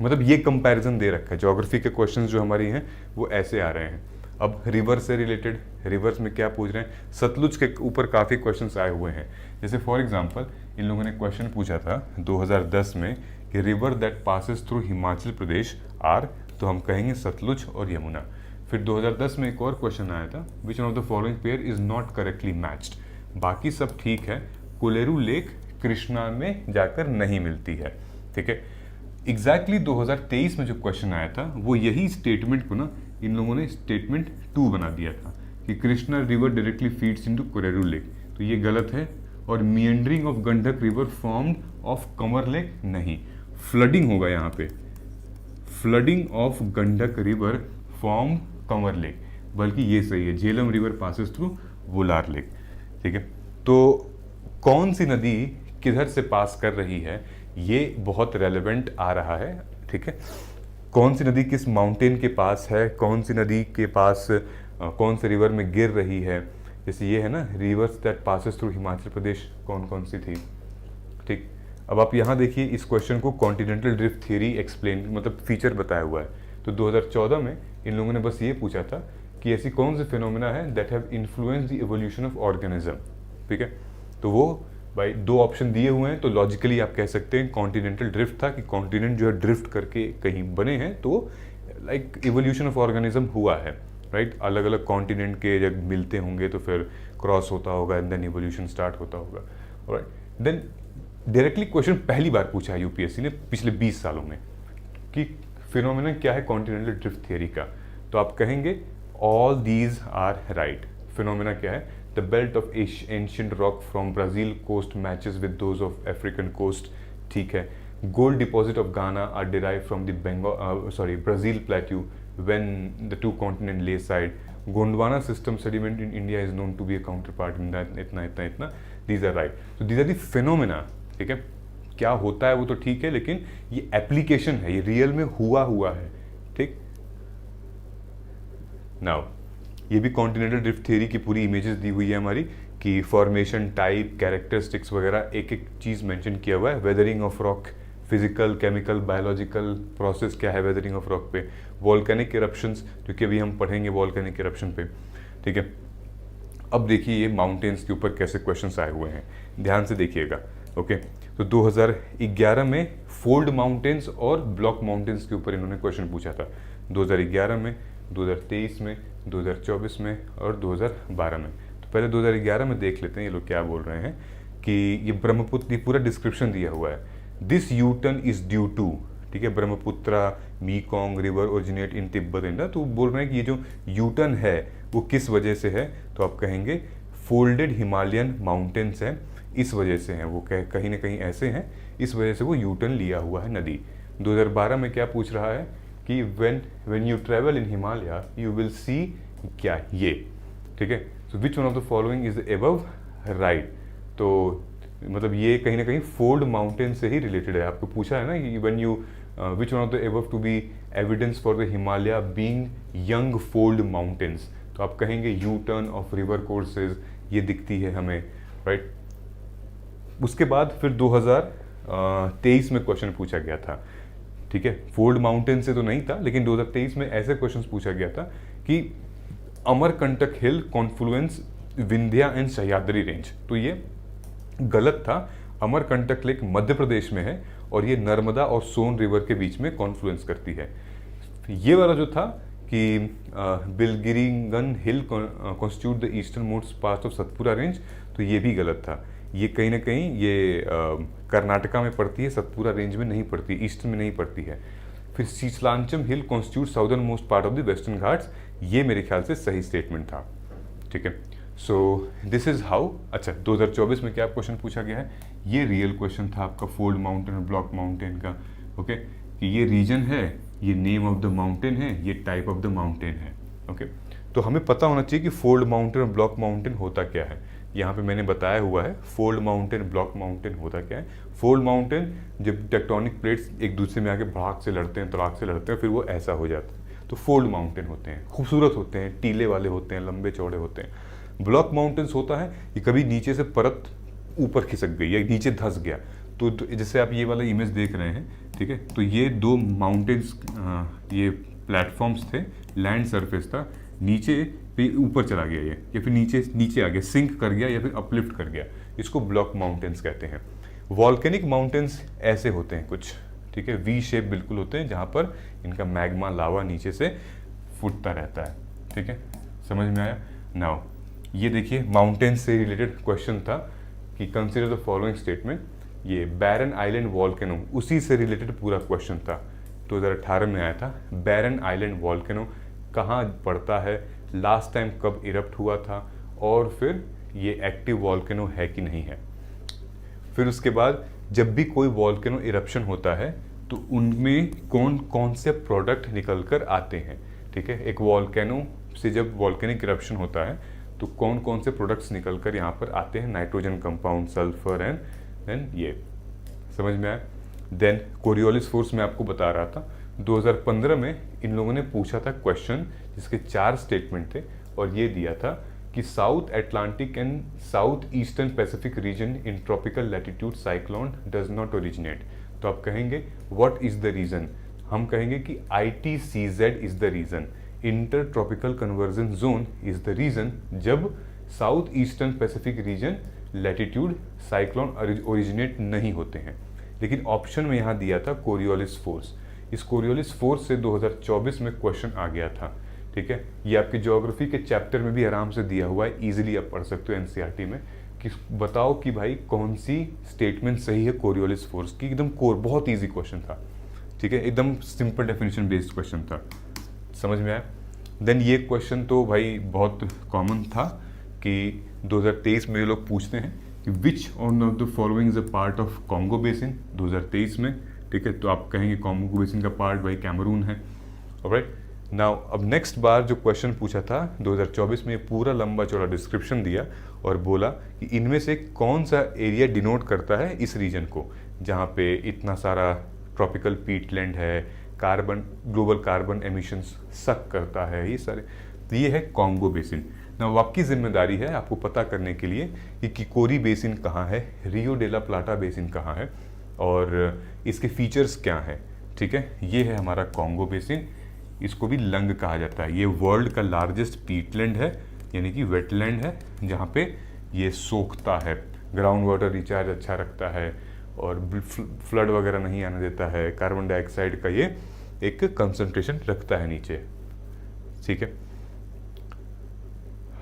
मतलब ये कंपैरिजन दे रखा है। ज्योग्राफी के क्वेश्चंस जो हमारी हैं वो ऐसे आ रहे हैं। अब रिवर से रिलेटेड, रिवर्स में क्या पूछ रहे हैं, सतलुज के ऊपर काफ़ी क्वेश्चंस आए हुए हैं। जैसे फॉर एग्जांपल इन लोगों ने क्वेश्चन पूछा था 2010 में कि river that passes through Himachal Pradesh are, तो हम कहेंगे सतलुज और यमुना। फिर 2010 में एक और क्वेश्चन आया था, which one of the following pair is not correctly matched, बाकी सब ठीक है, कोलेरू लेक कृष्णा में जाकर नहीं मिलती है, ठीक है। एग्जैक्टली 2023 में जो क्वेश्चन आया था वो यही स्टेटमेंट को ना इन लोगों ने स्टेटमेंट 2 बना दिया था कि Krishna river directly feeds into Kolleru lake, तो ये गलत है। और meandering of Gandak river formed of Kanwar lake, नहीं, फ्लडिंग होगा यहाँ पे, flooding of Gandak river form Kanwar lake, बल्कि ये सही है, Jhelum river passes through Wular lake, ठीक है। तो कौन सी नदी किधर से पास कर रही है ये बहुत रेलेवेंट आ रहा है, ठीक है। कौन सी नदी किस माउंटेन के पास है, कौन सी नदी के पास कौन से रिवर में गिर रही है, जैसे ये है ना rivers that passes through Himachal Pradesh, कौन कौन सी थी, ठीक। अब आप यहाँ देखिए इस क्वेश्चन को कॉन्टिनेंटल ड्रिफ्ट थ्योरी एक्सप्लेन, मतलब फीचर बताया हुआ है। तो 2014 में इन लोगों ने बस ये पूछा था कि ऐसी कौन से फिनोमेना है that have influence the evolution of organism, ठीक है। तो वो भाई 2 ऑप्शन दिए हुए हैं, तो लॉजिकली आप कह सकते हैं कॉन्टिनेंटल ड्रिफ्ट था कि कॉन्टिनेंट जो है ड्रिफ्ट करके कहीं बने हैं, तो लाइक इवोल्यूशन ऑफ ऑर्गेनिज्म हुआ है, राइट। अलग अलग कॉन्टिनेंट के जब मिलते होंगे तो फिर क्रॉस होता होगा एंड देन इवोल्यूशन स्टार्ट होता होगा, राइट। देन डायरेक्टली क्वेश्चन पहली बार पूछा है यूपीएससी ने पिछले 20 सालों में कि फिनोमेना क्या है कॉन्टिनेंटल ड्रिफ्ट थियरी का, तो आप कहेंगे all these are right. Phenomena क्या है, the belt of ancient rock from Brazil coast matches with those of African coast, ठीक है। Gold deposit of Ghana are derive from the Brazil plateau when the two continent lay side. Gondwana system sediment in India is known to be a counterpart in that, इतना these are right. So these are the phenomena, ठीक है। क्या होता है वो तो ठीक है, लेकिन ये एप्लीकेशन है, ये रियल में हुआ है, ठीक। नाउ ये भी कॉन्टिनेंटल ड्रिफ्ट थ्योरी की पूरी इमेजेस दी हुई है हमारी कि फॉर्मेशन, टाइप, कैरेक्टरिस्टिक्स वगैरह एक एक चीज़ मेंशन किया हुआ है। Weathering of rock, physical, chemical, biological process क्या है वेदरिंग ऑफ रॉक पे, वॉल्केनिक इरप्शंस, क्योंकि अभी हम पढ़ेंगे वॉल्केनिक इरप्शन पे, ठीक है। अब देखिए ये माउंटेन्स के ऊपर कैसे क्वेश्चंस आए हुए हैं, ध्यान से देखिएगा, ओके। तो 2011 में फोल्ड माउंटेन्स और ब्लॉक माउंटेन्स के ऊपर इन्होंने क्वेश्चन पूछा था, 2011 में, 2023 में, 2024 में और 2012 में। तो पहले 2011 में देख लेते हैं ये लोग क्या बोल रहे हैं कि ये ब्रह्मपुत्र, ये पूरा डिस्क्रिप्शन दिया हुआ है, this U turn is due to, ठीक है, Brahmaputra Mekong river originate in Tibet India. तो बोल रहे हैं कि ये जो यू टर्न है वो किस वजह से है, तो आप कहेंगे फोल्डेड हिमालयन माउंटेन्स हैं, इस वजह से हैं वो, कहीं ना कहीं ऐसे हैं, इस वजह से वो यू टर्न लिया हुआ है नदी। 2012 में क्या पूछ रहा है कि when you travel in Himalaya you will see क्या, ये, ठीक है। So which one of the following is above right, तो मतलब ये कहीं ना कहीं फोल्ड माउंटेन से ही रिलेटेड है। आपको पूछा है ना कि when you which one of the above to be evidence for the Himalaya being young fold mountains, तो आप कहेंगे U turn of river courses, ये दिखती है हमें, राइट। उसके बाद फिर 2023 में क्वेश्चन पूछा गया था, ठीक है, फोल्ड माउंटेन से तो नहीं था, लेकिन 2023 में ऐसे क्वेश्चन पूछा गया था कि Amarkantak hill confluence Vindhya and Sahyadri range, तो ये गलत था। अमरकंटक लेक मध्य प्रदेश में है और ये नर्मदा और सोन रिवर के बीच में कॉन्फ्लुएंस करती है। ये वाला जो था कि Biligirirangan hill constitute the eastern most part of Satpura range, तो ये भी गलत था। ये कहीं ना कहीं ये कर्नाटका में पड़ती है, सतपुरा रेंज में नहीं पड़ती, ईस्ट में नहीं पड़ती है। फिर शीतलांचम hill constitute southern most part of the western Ghats, ये मेरे ख्याल से सही स्टेटमेंट था। ठीक है, सो दिस इज हाउ। अच्छा, 2024 में क्या क्वेश्चन पूछा गया है, ये रियल क्वेश्चन था आपका फोल्ड माउंटेन और ब्लॉक माउंटेन का। ओके, कि ये रीजन है, ये नेम ऑफ द माउंटेन है, ये टाइप ऑफ द माउंटेन है। ओके, तो हमें पता होना चाहिए कि फोल्ड माउंटेन और ब्लॉक माउंटेन होता क्या है। यहाँ पे मैंने बताया हुआ है फोल्ड माउंटेन ब्लॉक माउंटेन होता क्या है। फोल्ड माउंटेन जब टेक्टोनिक प्लेट्स एक दूसरे में आके भड़ाक से लड़ते हैं, तड़ाक से लड़ते हैं, फिर वो ऐसा हो जाता है, तो फोल्ड माउंटेन होते हैं, खूबसूरत होते हैं, टीले वाले होते हैं, लंबे चौड़े होते हैं। ब्लॉक माउंटेन्स होता है कि कभी नीचे से परत ऊपर खिसक गई या नीचे धंस गया, तो जैसे आप ये वाला इमेज देख रहे हैं, ठीक है, तो ये दो माउंटेन्स, ये प्लेटफॉर्म्स थे, लैंड सरफेस था, नीचे पे ऊपर चला गया ये, या फिर नीचे आ गया, सिंक कर गया या फिर अपलिफ्ट कर गया, इसको ब्लॉक माउंटेन्स कहते हैं। वॉल्केनिक माउंटेन्स ऐसे होते हैं कुछ, ठीक है, वी शेप बिल्कुल होते हैं, जहाँ पर इनका मैग्मा लावा नीचे से फूटता रहता है। ठीक है, समझ में आया। नाउ ये देखिए माउंटेन्स से रिलेटेड क्वेश्चन था कि कंसिडर द फॉलोइंग स्टेटमेंट, ये बैरन आइलैंड वॉल्केनो, उसी से रिलेटेड पूरा क्वेश्चन था, 2018 में आया था। बैरन आइलैंड वॉल्केनो कहाँ पड़ता है, लास्ट टाइम कब इरप्ट हुआ था, और फिर ये एक्टिव वॉल्केनो है कि नहीं है। फिर उसके बाद जब भी कोई वॉल्केनो इरप्शन होता है तो उनमें कौन कौन से प्रोडक्ट निकल कर आते हैं। ठीक है, एक वॉल्केनो से जब वॉल्केनिक इरप्शन होता है तो कौन कौन से प्रोडक्ट्स निकल कर यहाँ पर आते हैं, nitrogen compound, sulphur and then ये, समझ में आया। देन कोरियोलिस फोर्स मैं आपको बता रहा था, 2015 में इन लोगों ने पूछा था क्वेश्चन जिसके 4 स्टेटमेंट थे, और ये दिया था कि south Atlantic and south eastern Pacific reason in tropical latitude cyclone does not originate. तो आप कहेंगे व्हाट इज द रीजन, हम कहेंगे कि ITCZ is the region, inter tropical convergence zone is the region, जब south eastern Pacific region latitude cyclone originate नहीं होते हैं। लेकिन ऑप्शन में यहाँ दिया था कोरियोलिस फोर्स, इस कोरियोलिस फोर्स से 2024 में क्वेश्चन आ गया था। ठीक है, ये आपके ज्योग्राफी के चैप्टर में भी आराम से दिया हुआ है, इजीली आप पढ़ सकते हो NCERT में, कि बताओ कि भाई कौन सी स्टेटमेंट सही है कोरियोलिस फोर्स की। एकदम कोर, बहुत इजी क्वेश्चन था। ठीक है, एकदम सिंपल डेफिनेशन बेस्ड क्वेश्चन था, समझ में आया। देन ये क्वेश्चन तो भाई बहुत कॉमन था कि 2023 में ये लोग पूछते हैं कि which one of the following is a part of Congo basin, 2023 में। ठीक है, तो आप कहेंगे कॉन्गो बेसिन का पार्ट भाई कैमरून है। ऑलराइट, नाउ अब नेक्स्ट बार जो क्वेश्चन पूछा था 2024 में, पूरा लंबा चौड़ा डिस्क्रिप्शन दिया और बोला कि इनमें से कौन सा एरिया डिनोट करता है इस रीजन को, जहाँ पे इतना सारा ट्रॉपिकल पीटलैंड है, कार्बन, ग्लोबल कार्बन एमिशंस सक करता है, ये सारे, तो ये है कॉन्गो बेसिन। ना आपकी जिम्मेदारी है आपको पता करने के लिए कि किकोरी बेसिन कहाँ है, रियो डे ला प्लाटा बेसिन कहाँ है, और इसके फीचर्स क्या हैं। ठीक है, ये है हमारा कॉन्गो बेसिन, इसको भी लंग कहा जाता है। ये वर्ल्ड का लार्जेस्ट पीटलैंड है, यानी कि वेटलैंड है, जहाँ पे ये सोखता है, ग्राउंड वाटर रिचार्ज अच्छा रखता है और फ्लड वगैरह नहीं आने देता है, कार्बन डाइऑक्साइड का ये एक कंसंट्रेशन रखता है नीचे। ठीक है,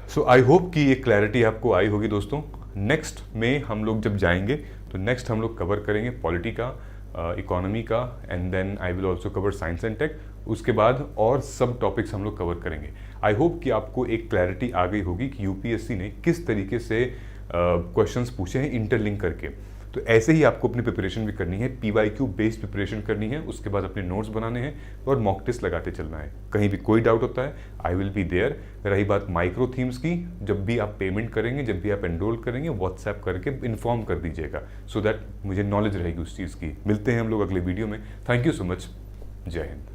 सो आई होप कि ये क्लैरिटी आपको आई होगी दोस्तों। नेक्स्ट में हम लोग जब जाएंगे तो नेक्स्ट हम लोग कवर करेंगे पॉलिटी का, इकोनॉमी का, and then I will also cover science and tech. उसके बाद और सब टॉपिक्स हम लोग कवर करेंगे। आई होप कि आपको एक क्लैरिटी आ गई होगी कि यूपीएससी ने किस तरीके से क्वेश्चंस पूछे हैं इंटरलिंक करके। तो ऐसे ही आपको अपनी प्रिपरेशन भी करनी है, PYQ बेस्ड प्रिपरेशन करनी है, उसके बाद अपने नोट्स बनाने हैं और मॉक टेस्ट लगाते चलना है। कहीं भी कोई डाउट होता है आई विल बी देयर। रही बात माइक्रो थीम्स की, जब भी आप पेमेंट करेंगे, जब भी आप एनरोल करेंगे, व्हाट्सएप करके इन्फॉर्म कर दीजिएगा, सो दैट मुझे नॉलेज रहेगी उस चीज़ की। मिलते हैं हम लोग अगले वीडियो में। थैंक यू सो मच, जय हिंद।